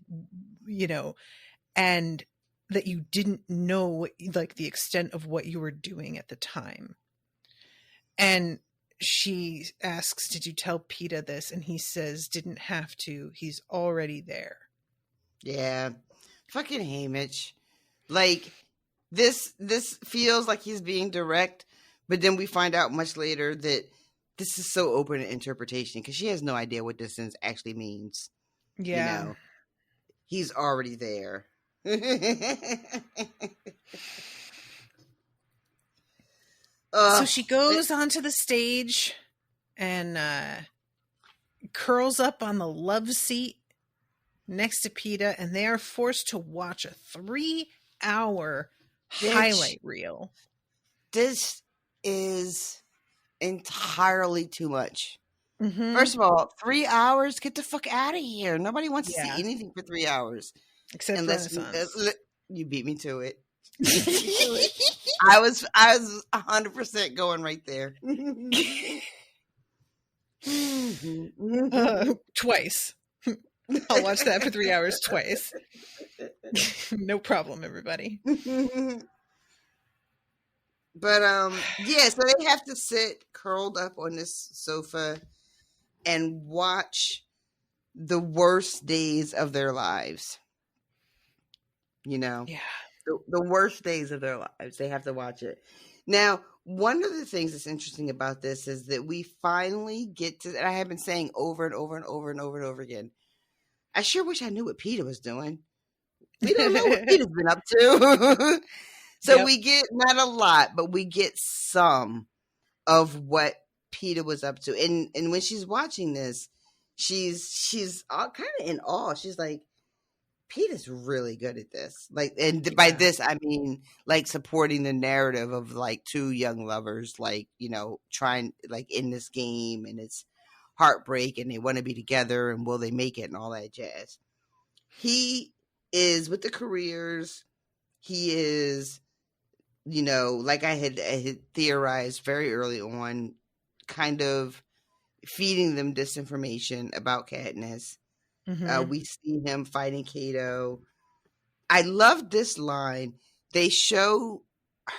and that you didn't know like the extent of what you were doing at the time. And she asks, did you tell PETA this? And he says, didn't have to. He's already there. Yeah. Fucking Haymitch. Like, this feels like he's being direct, but then we find out much later that this is so open to interpretation because she has no idea what this sentence actually means. Yeah. You know, he's already there. So she goes onto the stage and curls up on the love seat next to PETA, and they are forced to watch a 3-hour highlight reel. This is entirely too much. Mm-hmm. First of all, 3 hours? Get the fuck out of here. Nobody wants to Yeah. see anything for 3 hours. Except Renaissance. You beat me to it. I was 100% going right there. Twice. I'll watch that for 3 hours twice. No problem, everybody. But yeah, so they have to sit curled up on this sofa and watch the worst days of their lives. You know? Yeah. The worst days of their lives. They have to watch it. Now, one of the things that's interesting about this is that we finally get to, and I have been saying over and over and over and over and over again, I sure wish I knew what PETA was doing. We don't know what PETA's been up to. So Yep. we get, not a lot, but we get some of what PETA was up to. And when she's watching this, she's all kind of in awe. She's like, PETA's really good at this. Like, and by this, I mean, like, supporting the narrative of, like, two young lovers, like, you know, trying, like, in this game, and it's heartbreak, and they want to be together, and will they make it, and all that jazz. He is, with the careers, he is, you know, like I had theorized very early on, kind of feeding them disinformation about Katniss. Mm-hmm. We see him fighting Kato. I love this line. They show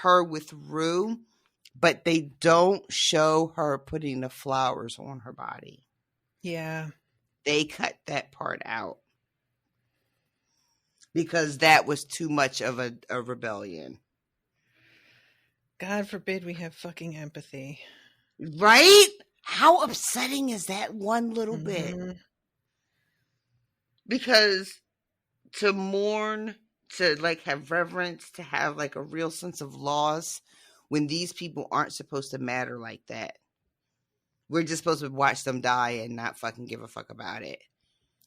her with Rue, but they don't show her putting the flowers on her body. Yeah. They cut that part out because that was too much of a rebellion. God forbid we have fucking empathy. Right? How upsetting is that one little bit? Because to mourn, to like have reverence, to have like a real sense of loss when these people aren't supposed to matter like that. We're just supposed to watch them die and not fucking give a fuck about it.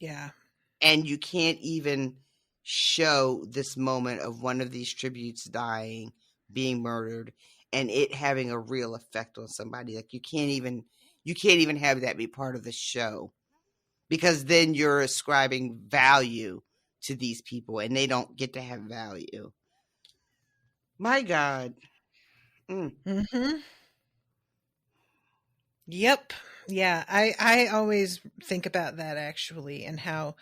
Yeah. And you can't even show this moment of one of these tributes dying, being murdered, and it having a real effect on somebody. Like you can't even have that be part of the show. Because then you're ascribing value to these people and they don't get to have value. My God. Mm-hmm. Yep. Yeah. I always think about that actually, and how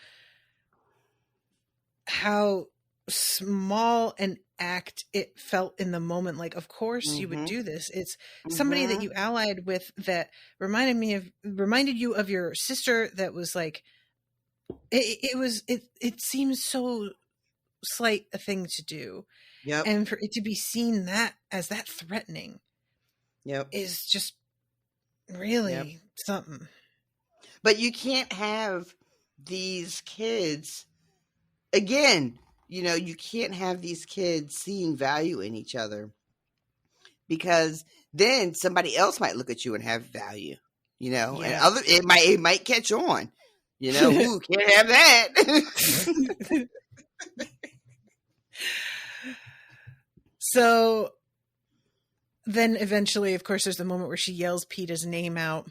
small an act it felt in the moment. Like, of course you would do this. It's somebody that you allied with that reminded you of your sister. That was like, it seems so slight a thing to do. Yep. And for it to be seen that as that threatening is just really something. But you can't have these kids again. You know, you can't have these kids seeing value in each other, because then somebody else might look at you and have value, you know, and it might catch on, you know, ooh, can't have that. So then eventually, of course, there's the moment where she yells PETA's name out.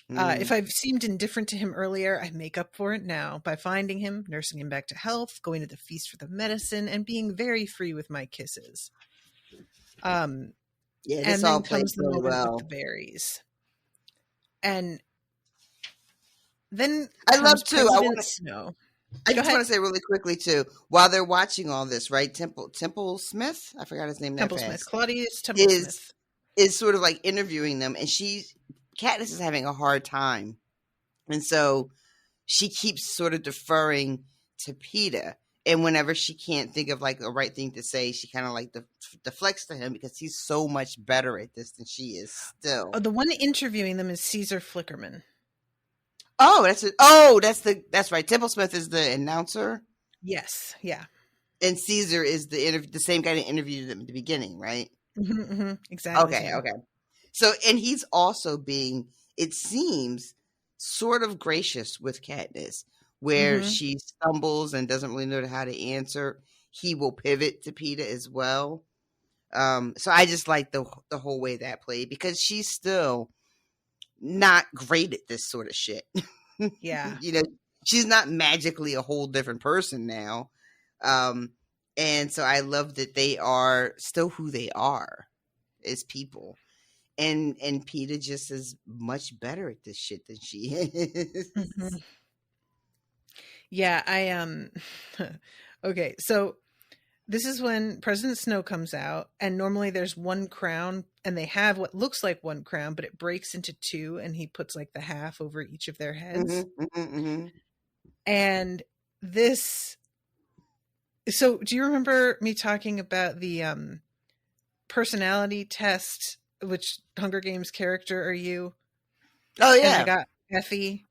If I've seemed indifferent to him earlier, I make up for it now by finding him, nursing him back to health, going to the feast for the medicine, and being very free with my kisses. This and all then plays comes the really moment well. with the berries. And then I love too. I just want to say really quickly too, while they're watching all this, right? Temple Smith, I forgot his name. Temple Smith, Claudius Temple Smith is sort of like interviewing them, and Katniss is having a hard time, and so she keeps sort of deferring to PETA. And whenever she can't think of like the right thing to say, she kind of like deflects to him because he's so much better at this than she is still. Oh, the one interviewing them is Caesar Flickerman. Oh, that's right. Temple Smith is the announcer. Yes, yeah. And Caesar is the same guy that interviewed them at the beginning, right? Exactly. Okay. So, and he's also being it seems, sort of gracious with Katniss, where she stumbles and doesn't really know how to answer. He will pivot to Peeta as well. So I just like the whole way that played, because she's still not great at this sort of shit. Yeah. You know, she's not magically a whole different person now. And so I love that they are still who they are as people. And Peeta just is much better at this shit than she is. Mhm. Yeah, okay, so this is when President Snow comes out, and normally there's one crown, and they have what looks like one crown, but it breaks into two, and he puts like the half over each of their heads. And this, so do you remember me talking about the personality test? Which Hunger Games character are you? Oh And yeah. I got Effie.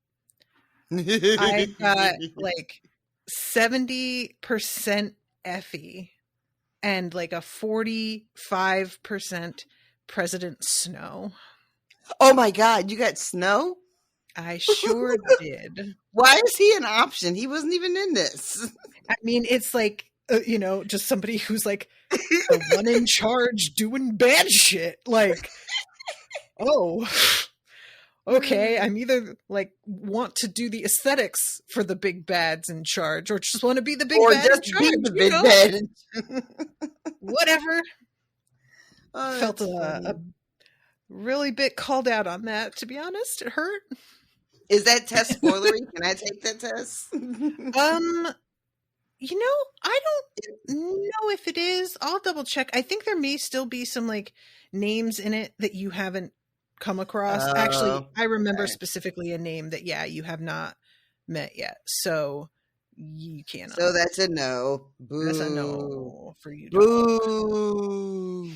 I got like 70% Effie and like a 45% President Snow. Oh my God, you got Snow? I sure did. Why is he an option? He wasn't even in this. I mean, it's like, just somebody who's like the one in charge doing bad shit. Like, oh, okay, I'm either like want to do the aesthetics for the big bads in charge, or just want to be the big bad in charge. Be the big bad. Whatever. Oh, Felt a really bit called out on that, to be honest. It hurt. Is that test spoilery? Can I take that test? I don't know if it is. I'll double check. I think there may still be some like names in it that you haven't come across. Actually, I remember specifically a name that you have not met yet. So you cannot. So that's a no. Boo. That's a no for you. Boo.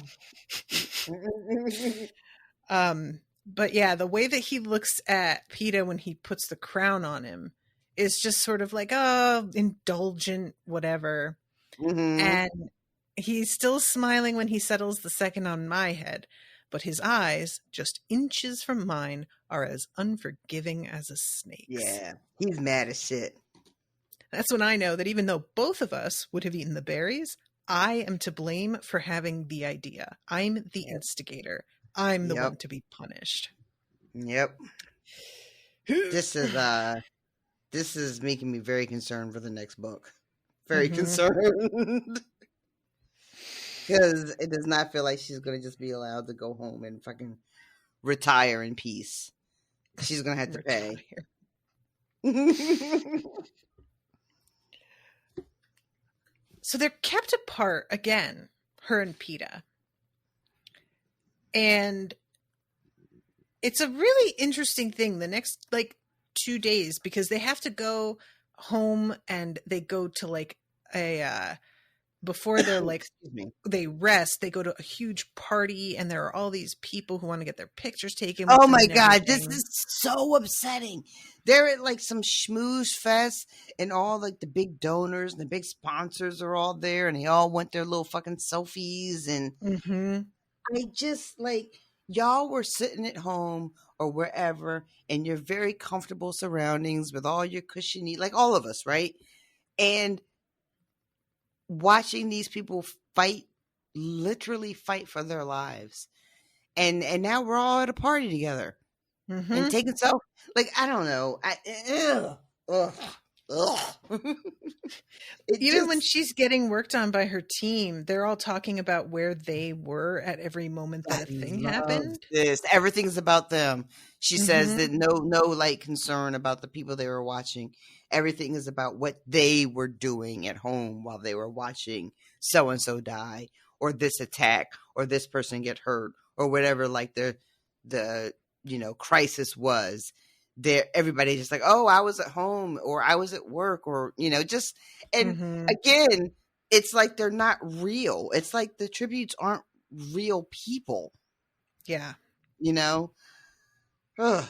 But yeah, the way that he looks at Peeta when he puts the crown on him is just sort of like, oh, indulgent, whatever. And he's still smiling when he settles the second on my head, but his eyes, just inches from mine, are as unforgiving as a snake's. Yeah, he's mad as shit. That's when I know that even though both of us would have eaten the berries, I am to blame for having the idea. I'm the instigator. I'm the one to be punished. Yep. This is making me very concerned for the next book. Very concerned. Because it does not feel like she's going to just be allowed to go home and fucking retire in peace. She's going to have to pay. So they're kept apart again, her and Peeta. And it's a really interesting thing the next, 2 days, because they have to go home and they go to, before they're, they rest, they go to a huge party, and there are all these people who want to get their pictures taken. Oh, my God. This is so upsetting. They're at, some schmooze fest, and all, the big donors and the big sponsors are all there, and they all want their little fucking selfies, and... I just y'all were sitting at home or wherever in your very comfortable surroundings with all your cushiony, all of us, right? And watching these people literally fight for their lives. And now we're all at a party together and taking self. I don't know. Even when she's getting worked on by her team, they're all talking about where they were at every moment that a thing happened. Everything's about them. She says that no concern about the people they were watching. Everything is about what they were doing at home while they were watching so and so die, or this attack, or this person get hurt, or whatever the crisis was. There, everybody's just like, oh, I was at home, or I was at work, or just, and again, it's like they're not real. It's like the tributes aren't real people. Yeah. Ugh.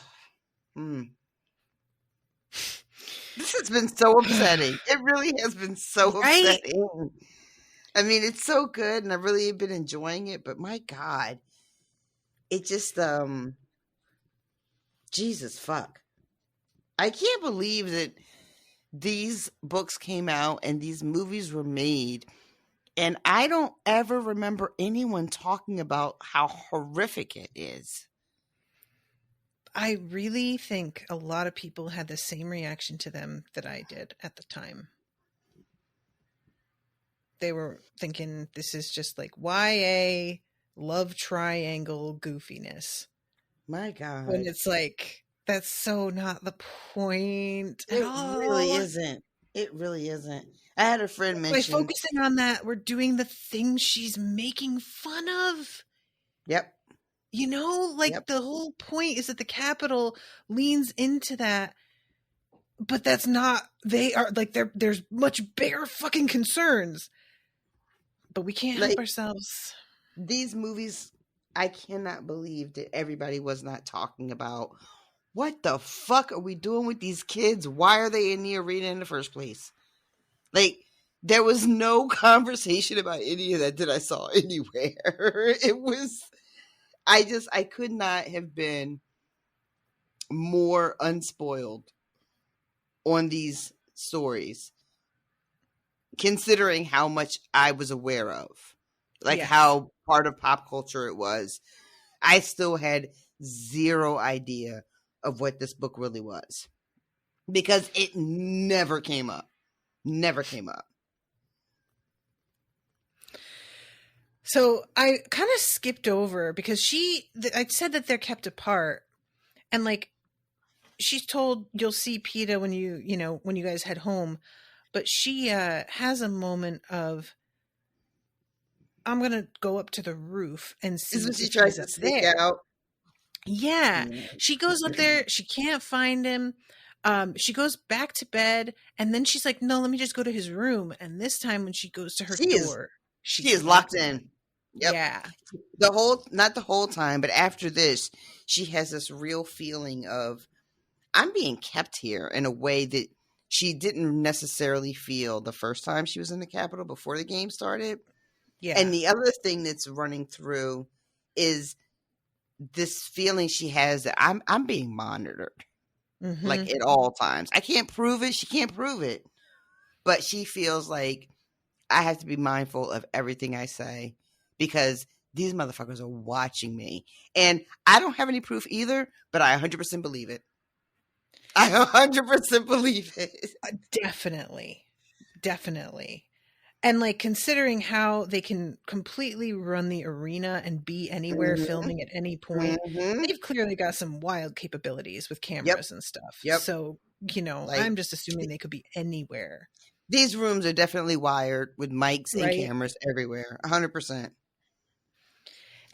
This has been so upsetting. It really has been so upsetting. I mean, it's so good, and I really have been enjoying it, but my God, it just, Jesus fuck. I can't believe that these books came out and these movies were made, and I don't ever remember anyone talking about how horrific it is. I really think a lot of people had the same reaction to them that I did at the time. They were thinking this is just like YA love triangle goofiness. My God. When it's like, that's so not the point at all. It really isn't. It really isn't. I had a friend By mention. focusing on that, we're doing the thing she's making fun of. Yep. You know, like Yep. the whole point is that the Capitol leans into that, but that's not, they are like, there's much bigger fucking concerns, but we can't help ourselves. These movies, I cannot believe that everybody was not talking about what the fuck are we doing with these kids? Why are they in the arena in the first place? Like, there was no conversation about any of that I saw anywhere. It was, I could not have been more unspoiled on these stories, considering how much I was aware of, like Yes. how part of pop culture it was. I still had zero idea of what this book really was because it never came up. Never came up. So I kind of skipped over because I said that they're kept apart, and like she's told you'll see PETA when when you guys head home, but she has a moment of, I'm gonna go up to the roof and see Isn't if she he's tries to up sneak there. out? Yeah, she goes up there. She can't find him. She goes back to bed, and then she's like, "No, let me just go to his room." And this time, when she goes to her door, she is locked in. Yep. Yeah, Not the whole time, but after this, she has this real feeling of, I'm being kept here in a way that she didn't necessarily feel the first time she was in the Capitol before the game started. yeah. And the other thing that's running through is this feeling she has that I'm being monitored, Mm-hmm. like at all times. I can't prove it. She can't prove it, but she feels like I have to be mindful of everything I say because these motherfuckers are watching me. And I don't have any proof either, but I 100% believe it. I 100% believe it. Definitely. And like considering how they can completely run the arena and be anywhere filming at any point, they've clearly got some wild capabilities with cameras and stuff. Yep. So, I'm just assuming they could be anywhere. These rooms are definitely wired with mics and Right. cameras everywhere. 100%.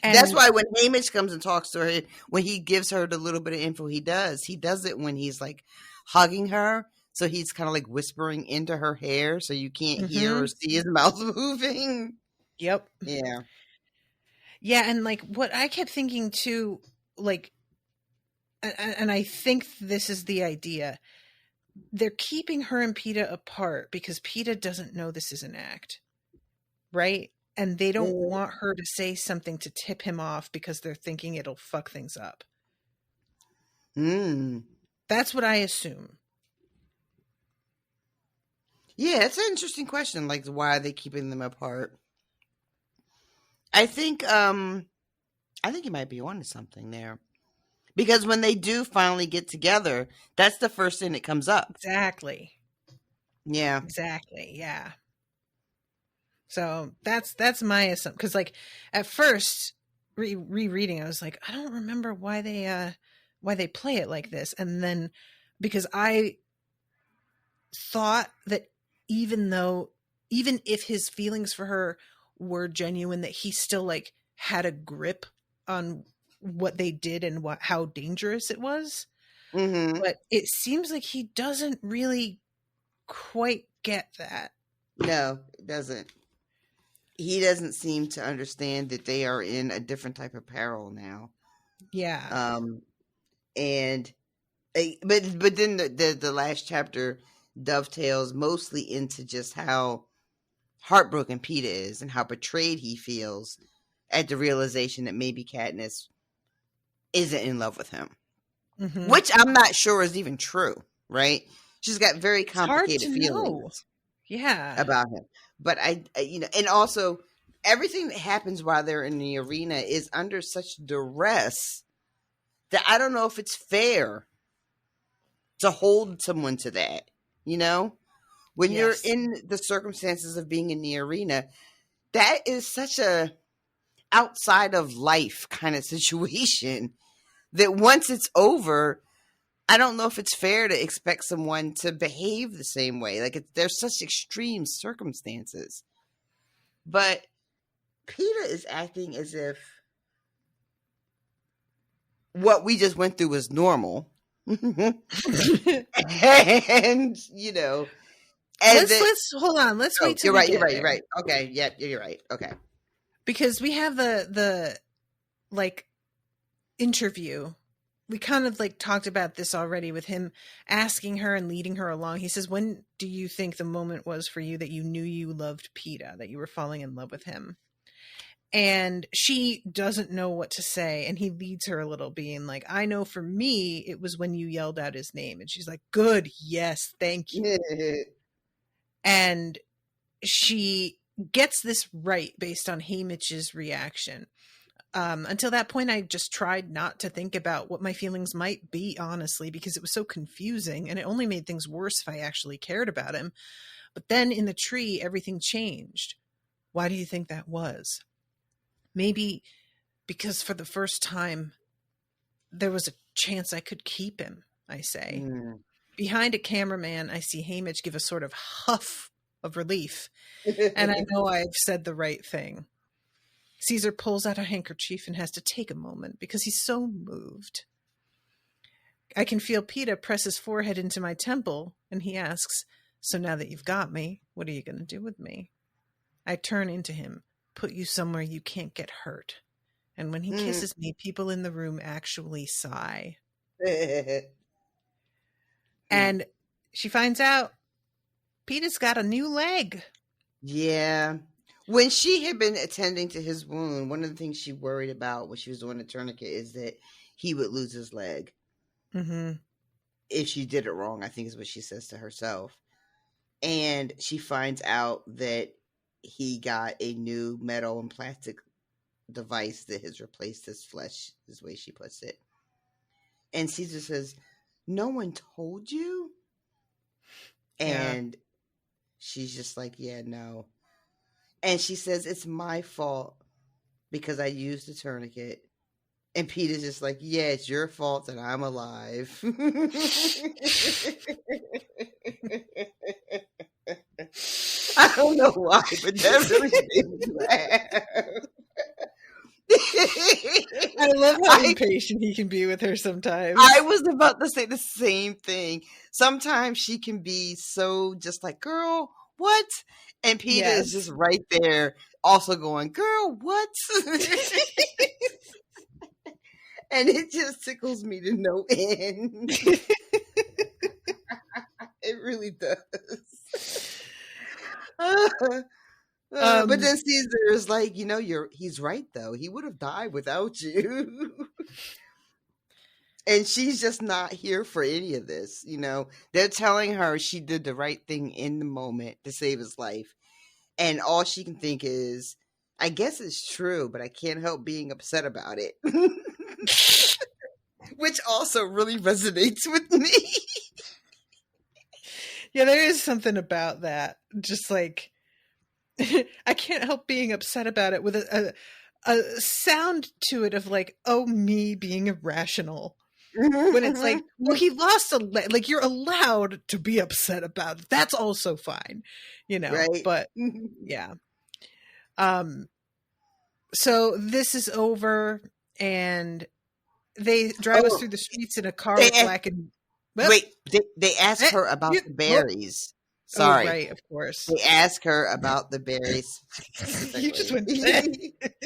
And that's why when Hamish comes and talks to her, when he gives her the little bit of info he does it when he's like hugging her. So he's kind of like whispering into her hair so you can't hear or see his mouth moving. Yep. Yeah. Yeah, and like what I kept thinking too, like, and I think this is the idea. They're keeping her and PETA apart because PETA doesn't know this is an act, right? And they don't want her to say something to tip him off because they're thinking it'll fuck things up. That's what I assume. Yeah, it's an interesting question. Like, why are they keeping them apart? I think you might be onto something there. Because when they do finally get together, that's the first thing that comes up. Exactly. Yeah. Exactly. Yeah. So that's my assumption. Because like at first rereading, I was like, I don't remember why they play it like this. And then because I thought that even if his feelings for her were genuine, that he still like had a grip on what they did and how dangerous it was. But it seems like he doesn't really quite get that. No, it doesn't. He doesn't seem to understand that they are in a different type of peril now. Yeah. And but then the last chapter dovetails mostly into just how heartbroken PETA is and how betrayed he feels at the realization that maybe Katniss isn't in love with him. Mhm. which I'm not sure is even true, right? She's got very It's hard complicated to know. feelings Yeah. about him. But and also everything that happens while they're in the arena is under such duress that I don't know if it's fair to hold someone to that, when you're Yes. in the circumstances of being in the arena. That is such a outside of life kind of situation that once it's over, I don't know if it's fair to expect someone to behave the same way. Like, there's such extreme circumstances. But PETA is acting as if what we just went through was normal. And, let's hold on. Let's wait till you're we right. get You're there. right. Okay. Yep. You're right. Okay. Because we have the like interview. We kind of like talked about this already with him asking her and leading her along. He says, when do you think the moment was for you that you knew you loved PETA, that you were falling in love with him? And she doesn't know what to say. And he leads her a little, being like, I know for me, it was when you yelled out his name. And she's like, good. Yes. Thank you. And she gets this right based on Haymitch's reaction. Until that point, I just tried not to think about what my feelings might be, honestly, because it was so confusing and it only made things worse if I actually cared about him. But then in the tree, everything changed. Why do you think that was? Maybe because for the first time, there was a chance I could keep him, I say. Mm. Behind a cameraman, I see Haymitch give a sort of huff of relief. And I know I've said the right thing. Caesar pulls out a handkerchief and has to take a moment because he's so moved. I can feel PETA press his forehead into my temple, and he asks, so now that you've got me, what are you going to do with me? I turn into him, put you somewhere you can't get hurt. And when he kisses me, people in the room actually sigh. And she finds out PETA's got a new leg. Yeah. When she had been attending to his wound, one of the things she worried about when she was doing the tourniquet is that he would lose his leg. Mm-hmm. If she did it wrong, I think is what she says to herself. And she finds out that he got a new metal and plastic device that has replaced his flesh, is the way she puts it. And Caesar says, no one told you? And she's just like, yeah, no. And she says, it's my fault because I used the tourniquet. And Peter's just like, yeah, it's your fault that I'm alive. I don't know why, but that really made me laugh. I love how impatient he can be with her sometimes. I was about to say the same thing. Sometimes she can be so just like, girl, what? And Peter is just right there also going, girl, what? And it just tickles me to no end. It really does. But then Caesar is like, he's right though. He would have died without you. And she's just not here for any of this. They're telling her she did the right thing in the moment to save his life. And all she can think is, I guess it's true, but I can't help being upset about it. Which also really resonates with me. Yeah, there is something about that. Just like, I can't help being upset about it with a sound to it of like, oh, me being irrational. When it's like, well, he lost a leg. Like, you're allowed to be upset about it. That's also fine, Right? But yeah. So this is over, and they drive us through the streets in a car with black and. Well, wait, they ask her about the berries. Sorry. Oh, right, of course. They ask her about the berries. You just went.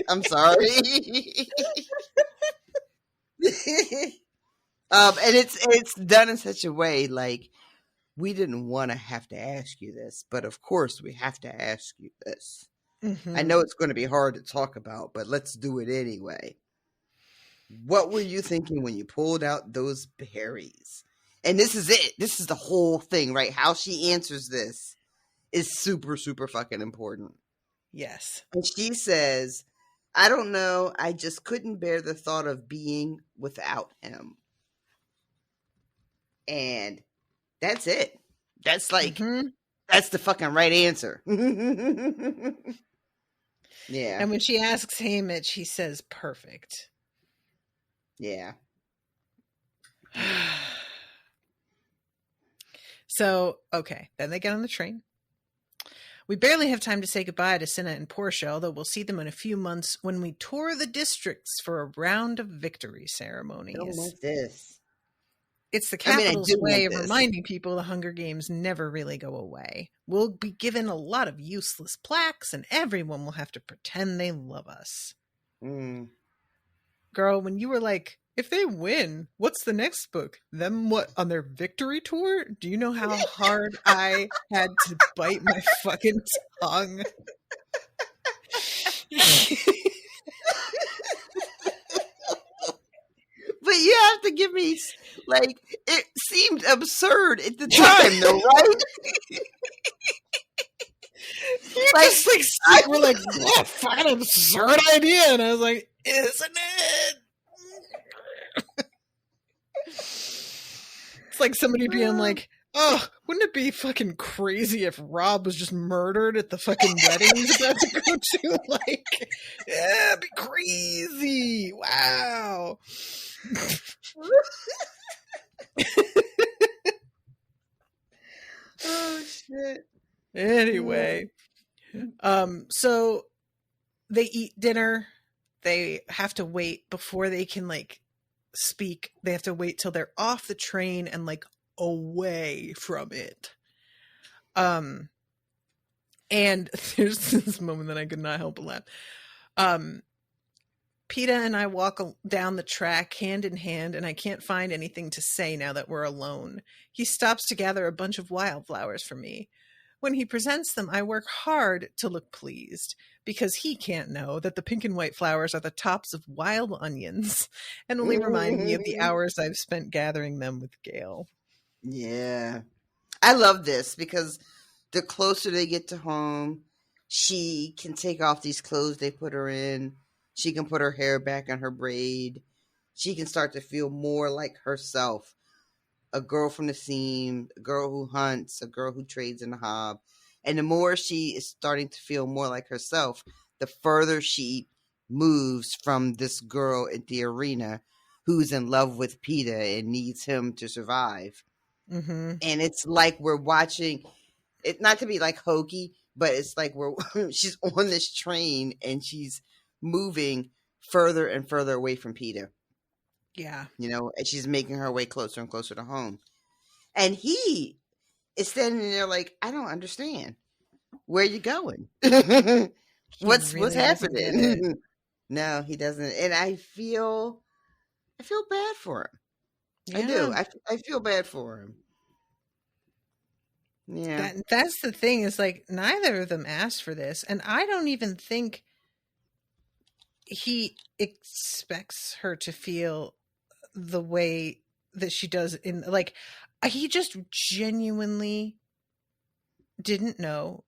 I'm sorry. And it's done in such a way like, we didn't want to have to ask you this, but of course we have to ask you this. Mm-hmm. I know it's going to be hard to talk about, but let's do it anyway. What were you thinking when you pulled out those berries? And this is it. This is the whole thing, right? How she answers this is super, super fucking important. Yes. And she says, I don't know. I just couldn't bear the thought of being without him. And that's it. That's like, that's the fucking right answer. Yeah. And when she asks Haymitch, he says, perfect. Yeah. So, okay. Then they get on the train. We barely have time to say goodbye to Cinna and Portia, although we'll see them in a few months when we tour the districts for a round of victory ceremonies. Don't want this. It's the Capitol's way of this. reminding people the Hunger Games never really go away. We'll be given a lot of useless plaques, and everyone will have to pretend they love us. Girl, when you were like, if they win, what's the next book? Them what, on their victory tour? Do you know how hard I had to bite my fucking tongue? But you have to give me, like, it seemed absurd at the time, though, right? We're like, what a fucking absurd idea. And I was like, isn't it? It's like somebody being like, oh, wouldn't it be fucking crazy if Rob was just murdered at the fucking wedding he's about to go to? Like, yeah, it'd be crazy. Wow. Oh, shit. Anyway, so they eat dinner. They have to wait before they can, like, speak. They have to wait till they're off the train and, like, away from it. And there's this moment that I could not help but laugh. PETA and I walk down the track hand in hand, and I can't find anything to say now that we're alone. He stops to gather a bunch of wildflowers for me. When he presents them, I work hard to look pleased, because he can't know that the pink and white flowers are the tops of wild onions, and only remind me of the hours I've spent gathering them with Gail. Yeah. I love this, because the closer they get to home, she can take off these clothes they put her in. She can put her hair back in her braid. She can start to feel more like herself. A girl from the seam, a girl who hunts, a girl who trades in the hob. And the more she is starting to feel more like herself, the further she moves from this girl at the arena who's in love with PETA and needs him to survive. Mm-hmm. And it's like we're watching it, not to be like hokey, but it's like she's on this train and she's moving further and further away from PETA. Yeah. You know, and she's making her way closer and closer to home. And he is standing there like, I don't understand. Where are you going? What's happening? No, he doesn't. And I feel bad for him. Yeah. I do. I feel bad for him. Yeah. That's the thing, is like, neither of them asked for this. And I don't even think he expects her to feel the way that she does in, like, he just genuinely didn't know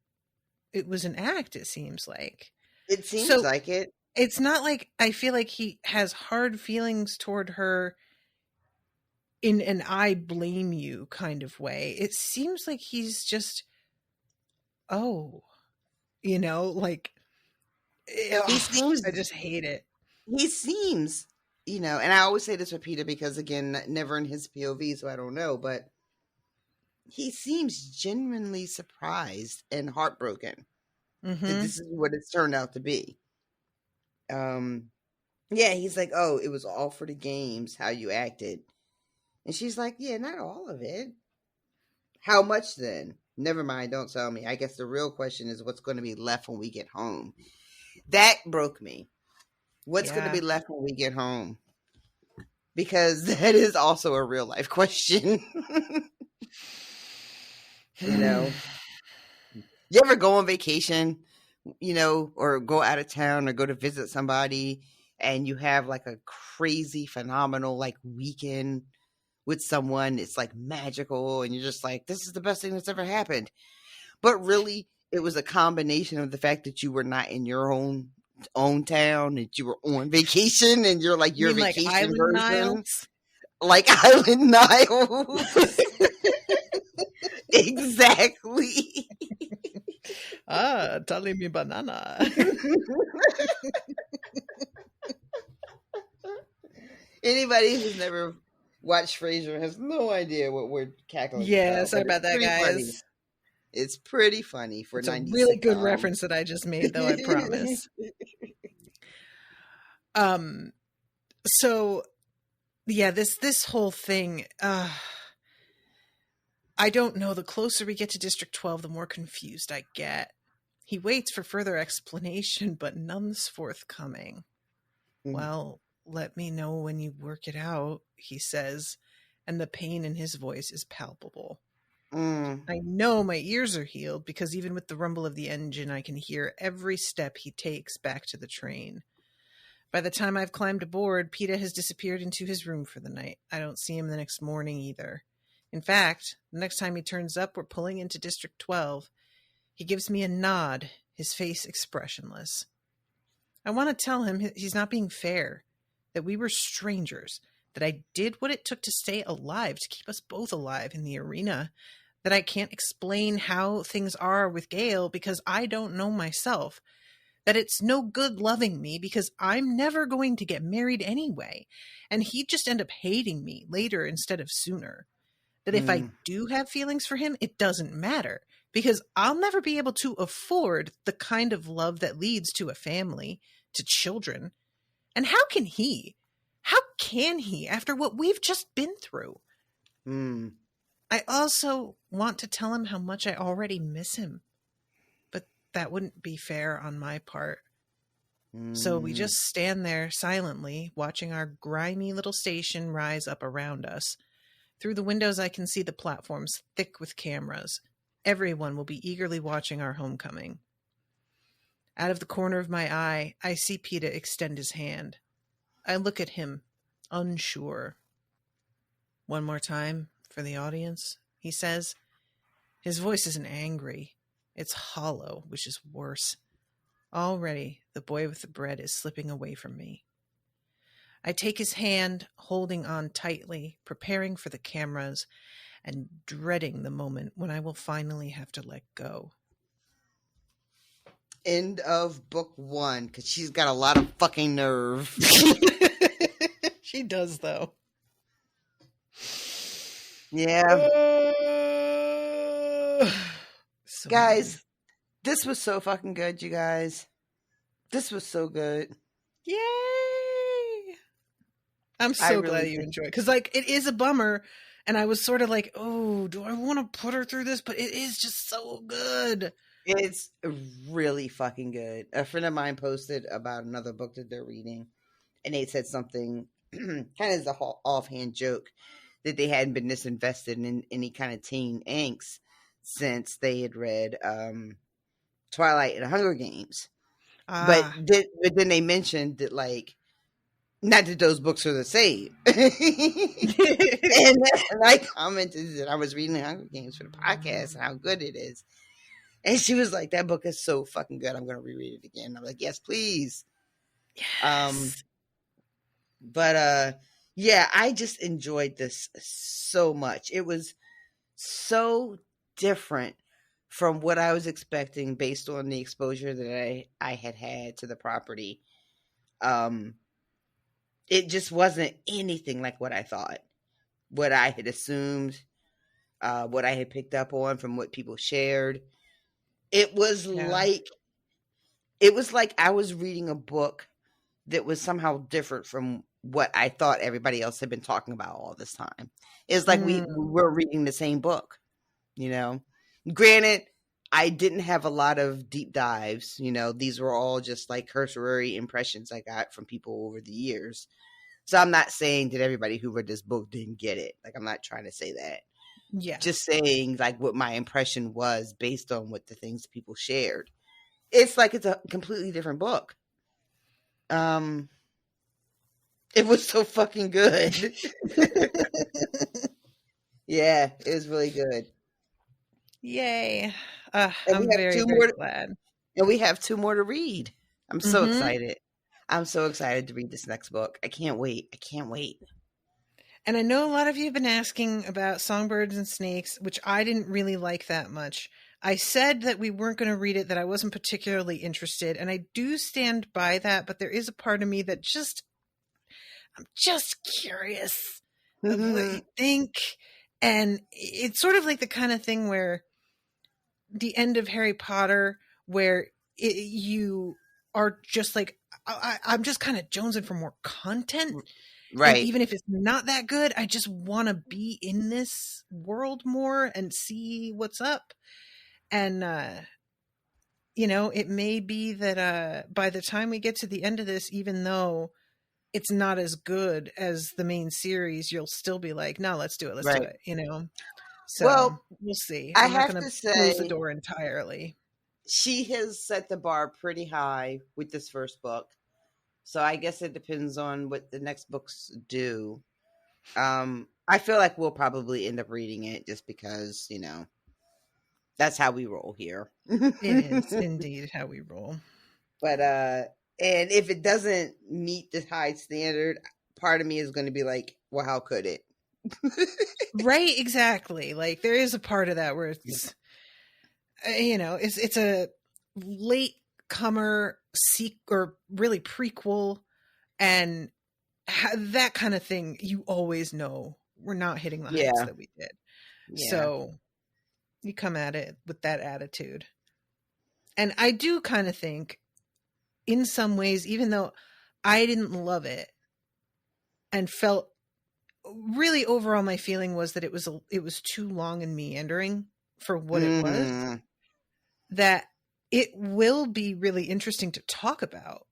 it was an act. It seems like like it. It's not like, I feel like he has hard feelings toward her in an I blame you kind of way. It seems like he's just, you know, like, he seems, I just hate it. He seems, you know, and I always say this with PETA because, again, never in his POV, so I don't know, but he seems genuinely surprised and heartbroken that this is what it's turned out to be. Yeah, he's like, oh, it was all for the games, how you acted. And she's like, yeah, not all of it. How much then? Never mind, don't tell me. I guess the real question is what's going to be left when we get home. That broke me. What's going to be left when we get home? Because that is also a real life question. You know, you ever go on vacation, you know, or go out of town or go to visit somebody and you have like a crazy, phenomenal like weekend with someone. It's like magical, and you're just like, this is the best thing that's ever happened. But really, it was a combination of the fact that you were not in your own town, that you were on vacation, and you're like your You mean like vacation Island version, Niles? like Island Niles. Exactly. Tali mi banana. Anybody who's never watched Frasier has no idea what we're cackling Yeah, about. sorry but about that, it's pretty funny. guys. It's pretty funny for It's a 90s really good sitcom. reference that I just made, though, I promise. So yeah, this whole thing, I don't know. The closer we get to District 12, the more confused I get. He waits for further explanation, but none's forthcoming. Mhm. Well, let me know when you work it out, he says, and the pain in his voice is palpable. I know my ears are healed because even with the rumble of the engine, I can hear every step he takes back to the train. By the time I've climbed aboard, Peter has disappeared into his room for the night. I don't see him the next morning either. In fact, the next time he turns up, we're pulling into District 12. He gives me a nod, his face expressionless. I want to tell him he's not being fair, that we were strangers, that I did what it took to stay alive, to keep us both alive in the arena, that I can't explain how things are with Gail because I don't know myself, that it's no good loving me because I'm never going to get married anyway, and he'd just end up hating me later instead of sooner. That if I do have feelings for him, it doesn't matter because I'll never be able to afford the kind of love that leads to a family, to children. And how can he? How can he after what we've just been through? I also want to tell him how much I already miss him, but that wouldn't be fair on my part. So we just stand there silently, watching our grimy little station rise up around us. Through the windows, I can see the platforms thick with cameras. Everyone will be eagerly watching our homecoming. Out of the corner of my eye, I see Peter extend his hand. I look at him, unsure. One more time for the audience, he says. His voice isn't angry. It's hollow, which is worse. Already, the boy with the bread is slipping away from me. I take his hand, holding on tightly, preparing for the cameras, and dreading the moment when I will finally have to let go. End of book 1, because she's got a lot of fucking nerve. She does, though. Yeah. So Guys, this was so fucking good, you guys. This was so good. yay! I'm so really glad you did. enjoyed it. Because, like, it is a bummer. And I was sort of like, oh, do I want to put her through this? But it is just so good. It's really fucking good. A friend of mine posted about another book that they're reading, and they said something kind of as a offhand joke that they hadn't been disinvested in any kind of teen angst since they had read Twilight and Hunger Games. But then they mentioned that, like, not that those books are the same. and I commented that I was reading Hunger Games for the podcast and how good it is. And she was like, that book is so fucking good. I'm going to reread it again. I'm like, yes, please. Yes. Yeah, I just enjoyed this so much. It was so different from what I was expecting based on the exposure that I had to the property. It just wasn't anything like what I thought, what I had assumed, what I had picked up on from what people shared. It was like I was reading a book that was somehow different from what I thought everybody else had been talking about all this time. It's like we were reading the same book, you know. Granted, I didn't have a lot of deep dives, you know. These were all just like cursory impressions I got from people over the years. So I'm not saying that everybody who read this book didn't get it. Like, I'm not trying to say that. Yeah. Just saying, like, what my impression was based on what the things people shared. It's like it's a completely different book. It was so fucking good. Yeah, it was really good. Yay. And I'm we have very, two very more. glad. And we have two more to read. I'm so Mm-hmm. excited. I'm so excited to read this next book. I can't wait. I can't wait. And I know a lot of you have been asking about Songbirds and Snakes, which I didn't really like that much. I said that we weren't going to read it, that I wasn't particularly interested, and I do stand by that, but there is a part of me that I'm just curious of what you think. And it's sort of like the kind of thing where the end of Harry Potter, where you are just like, I'm just kind of jonesing for more content. Right. And even if it's not that good, I just want to be in this world more and see what's up. And, it may be that by the time we get to the end of this, even though it's not as good as the main series, you'll still be like, no, let's do it. Let's do it, So well, we'll see. I I'm not have going to to close the say, door entirely. she has set the bar pretty high with this first book. So I guess it depends on what the next books do. I feel like we'll probably end up reading it just because, that's how we roll here. It is indeed how we roll. But, and if it doesn't meet the high standard, part of me is going to be like, well, how could it? Right, exactly. Like there is a part of that where it's, it's a late comer or really prequel, and that kind of thing. You always know we're not hitting the heights that we did. Yeah. So you come at it with that attitude. And I do kind of think in some ways, even though I didn't love it and felt really overall, my feeling was that it was too long and meandering for what it was, that it will be really interesting to talk about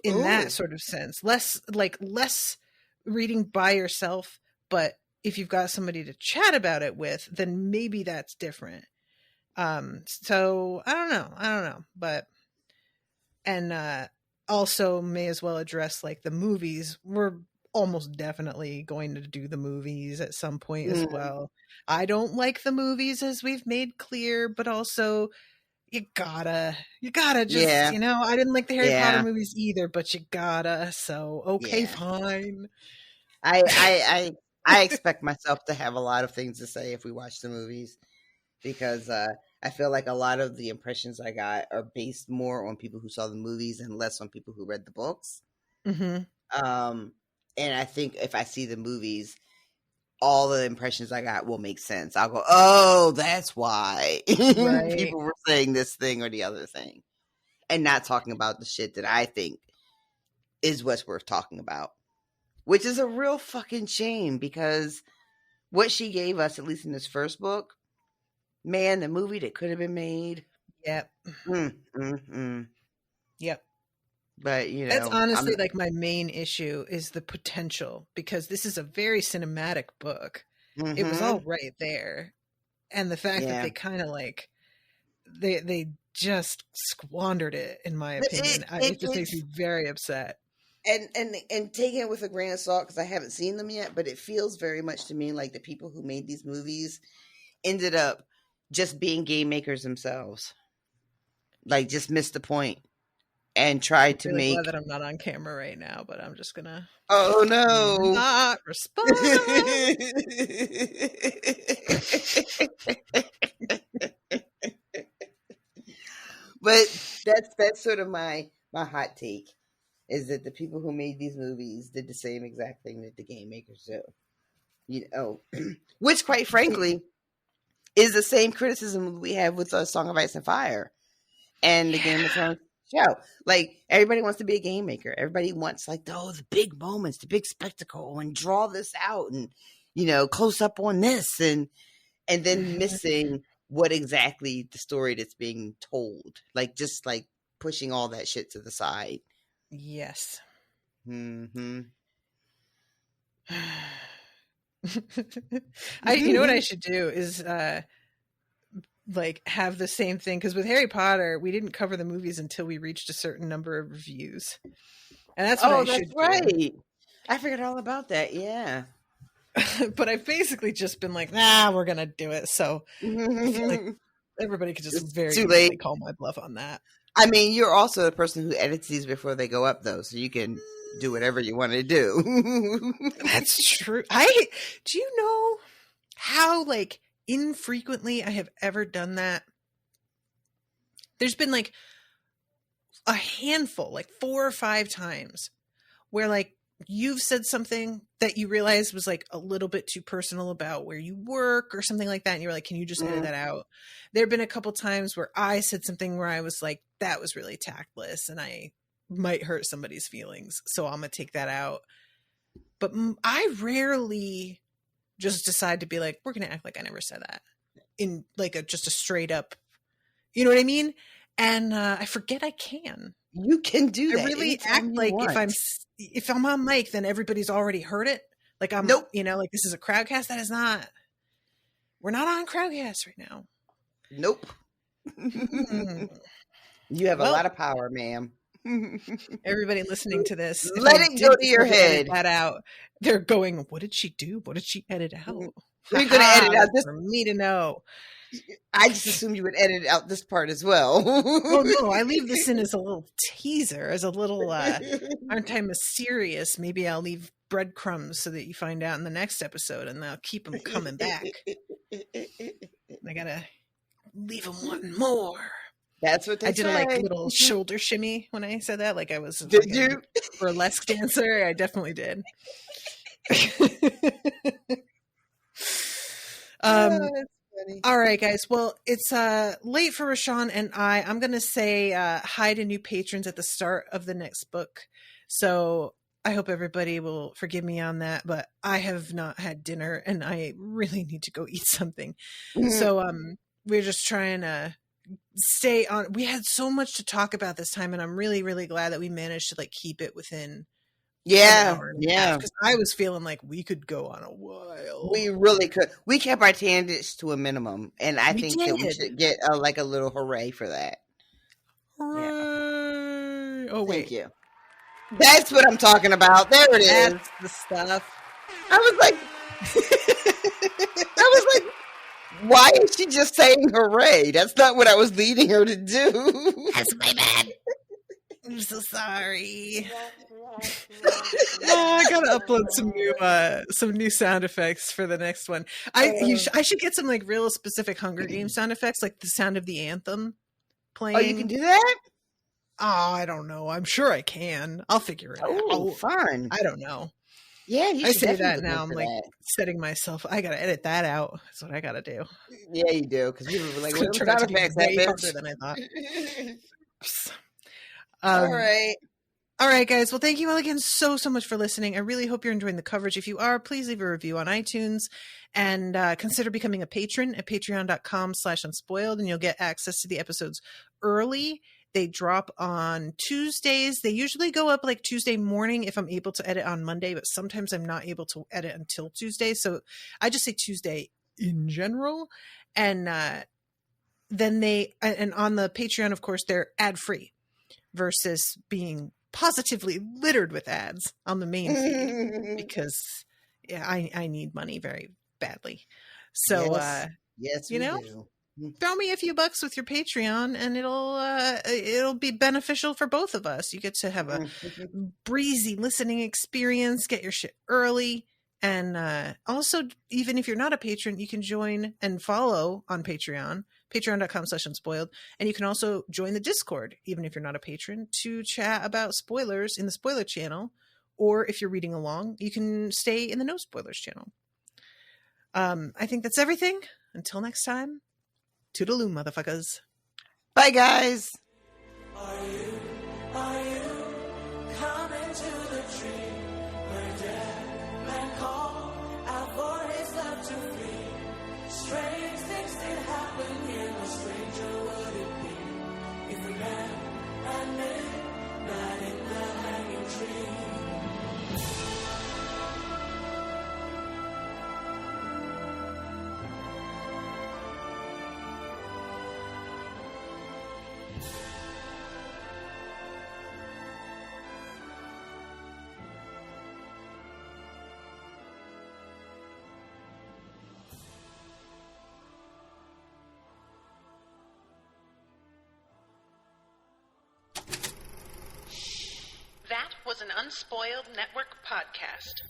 in that sort of sense. Less reading by yourself, but if you've got somebody to chat about it with, then maybe that's different. So I don't know, but, and, also may as well address like the movies. We're almost definitely going to do the movies at some point as well. I don't like the movies, as we've made clear, but also you gotta just, I didn't like the Harry Potter movies either, but you gotta, so okay, fine. I expect myself to have a lot of things to say if we watch the movies, because I feel like a lot of the impressions I got are based more on people who saw the movies and less on people who read the books. Mm-hmm. And I think if I see the movies, all the impressions I got will make sense. I'll go, oh, that's why people were saying this thing or the other thing, and not talking about the shit that I think is what's worth talking about, which is a real fucking shame, because what she gave us, at least in this first book, man, the movie that could have been made. Yep. Yep. But, that's honestly like my main issue is the potential, because this is a very cinematic book. It was all right there. And the fact that they kind of like, they just squandered it, in my opinion. It just makes me very upset. And taking it with a grain of salt, because I haven't seen them yet, but it feels very much to me like the people who made these movies ended up just being game makers themselves. Like, just missed the point and tried to make. Glad that I'm not on camera right now, but I'm just gonna. Oh no! Not respond. But that's sort of my hot take, is that the people who made these movies did the same exact thing that the game makers do. Which, quite frankly, is the same criticism we have with Song of Ice and Fire and the Game of Thrones show. Like, everybody wants to be a game maker. Everybody wants, like, the big moments, the big spectacle, and draw this out, and close up on this, and then missing what exactly the story that's being told. Like, just like pushing all that shit to the side. Yes. Mm-hmm. You know what I should do is like have the same thing, because with Harry Potter we didn't cover the movies until we reached a certain number of reviews, and that's what I should do. I forgot all about that. Yeah. But I've basically just been like, nah, we're going to do it. So I feel like everybody could just It's very too easily late. call my bluff on that. I mean, you're also the person who edits these before they go up, though, so you can do whatever you want to do. That's true. Do you know how like infrequently I have ever done that? There's been like a handful, like 4 or 5 times where like you've said something that you realized was like a little bit too personal about where you work or something like that. And you're like, can you just edit that out? There have been a couple times where I said something where I was like, that was really tactless and I might hurt somebody's feelings. So I'm going to take that out. But I rarely just decide to be like, we're going to act like I never said that in like just a straight up, you know what I mean? And I forget I can. You can do that. I really act like if I'm on mic, then everybody's already heard it. Like I'm, you know, like this is a crowdcast. That is not. We're not on crowdcast right now. Nope. You have a lot of power, ma'am. Everybody listening to this, let it go to your head. That out. They're going, what did she do? What did she edit out? We're going to edit out this for me to know. I just assumed you would edit out this part as well. Oh no, I leave this in as a little teaser, as a little aren't I mysterious? Maybe I'll leave breadcrumbs so that you find out in the next episode and they'll keep them coming back. I gotta leave them wanting more. That's what they I did say. A like little shoulder shimmy when I said that. Like I was did like you? A burlesque dancer. I definitely did. All right, guys. Well, it's late for RoShawn and I. I'm going to say hi to new patrons at the start of the next book. So I hope everybody will forgive me on that, but I have not had dinner and I really need to go eat something. So we're just trying to stay on. We had so much to talk about this time and I'm really, really glad that we managed to like keep it within because I was feeling like we could go on a while. We really could. We kept our tangents to a minimum, and I think that we should get a little hooray for that. Hooray! Yeah. Oh wait, thank you. That's what I'm talking about. There it is. That's the stuff. I was like, why is she just saying hooray? That's not what I was leading her to do. That's my bad. I'm so sorry. I gotta upload some new sound effects for the next one. I should get some like real specific Hunger Games sound effects, like the sound of the anthem playing. Oh, you can do that? Oh, I don't know. I'm sure I can. I'll figure it out. Oh, fun. I don't know. Yeah, I say that now. I'm like setting myself. I gotta edit that out. That's what I gotta do. Yeah, you do. Because people were like, "What sound effects?" Way harder than I thought. All right, guys. Well, thank you all again so much for listening. I really hope you're enjoying the coverage. If you are, please leave a review on iTunes and consider becoming a patron at patreon.com/unspoiled, and you'll get access to the episodes early. They drop on Tuesdays. They usually go up like Tuesday morning if I'm able to edit on Monday, but sometimes I'm not able to edit until Tuesday. So I just say Tuesday in general. And then and on the Patreon, of course, they're ad-free versus being positively littered with ads on the main feed because I need money very badly. So, yes, you know, throw me a few bucks with your Patreon and it'll be beneficial for both of us. You get to have a breezy listening experience, get your shit early. And also, even if you're not a patron, you can join and follow on Patreon, patreon.com/unspoiled. And you can also join the Discord, even if you're not a patron, to chat about spoilers in the spoiler channel. Or if you're reading along, you can stay in the no spoilers channel. I think that's everything. Until next time, toodaloo, motherfuckers. Bye, guys. Are you coming to the tree where dead man call out for his love to flee? Strange things did happen here, no stranger would it be if we met at midnight in the hanging tree. was an Unspoiled Network podcast.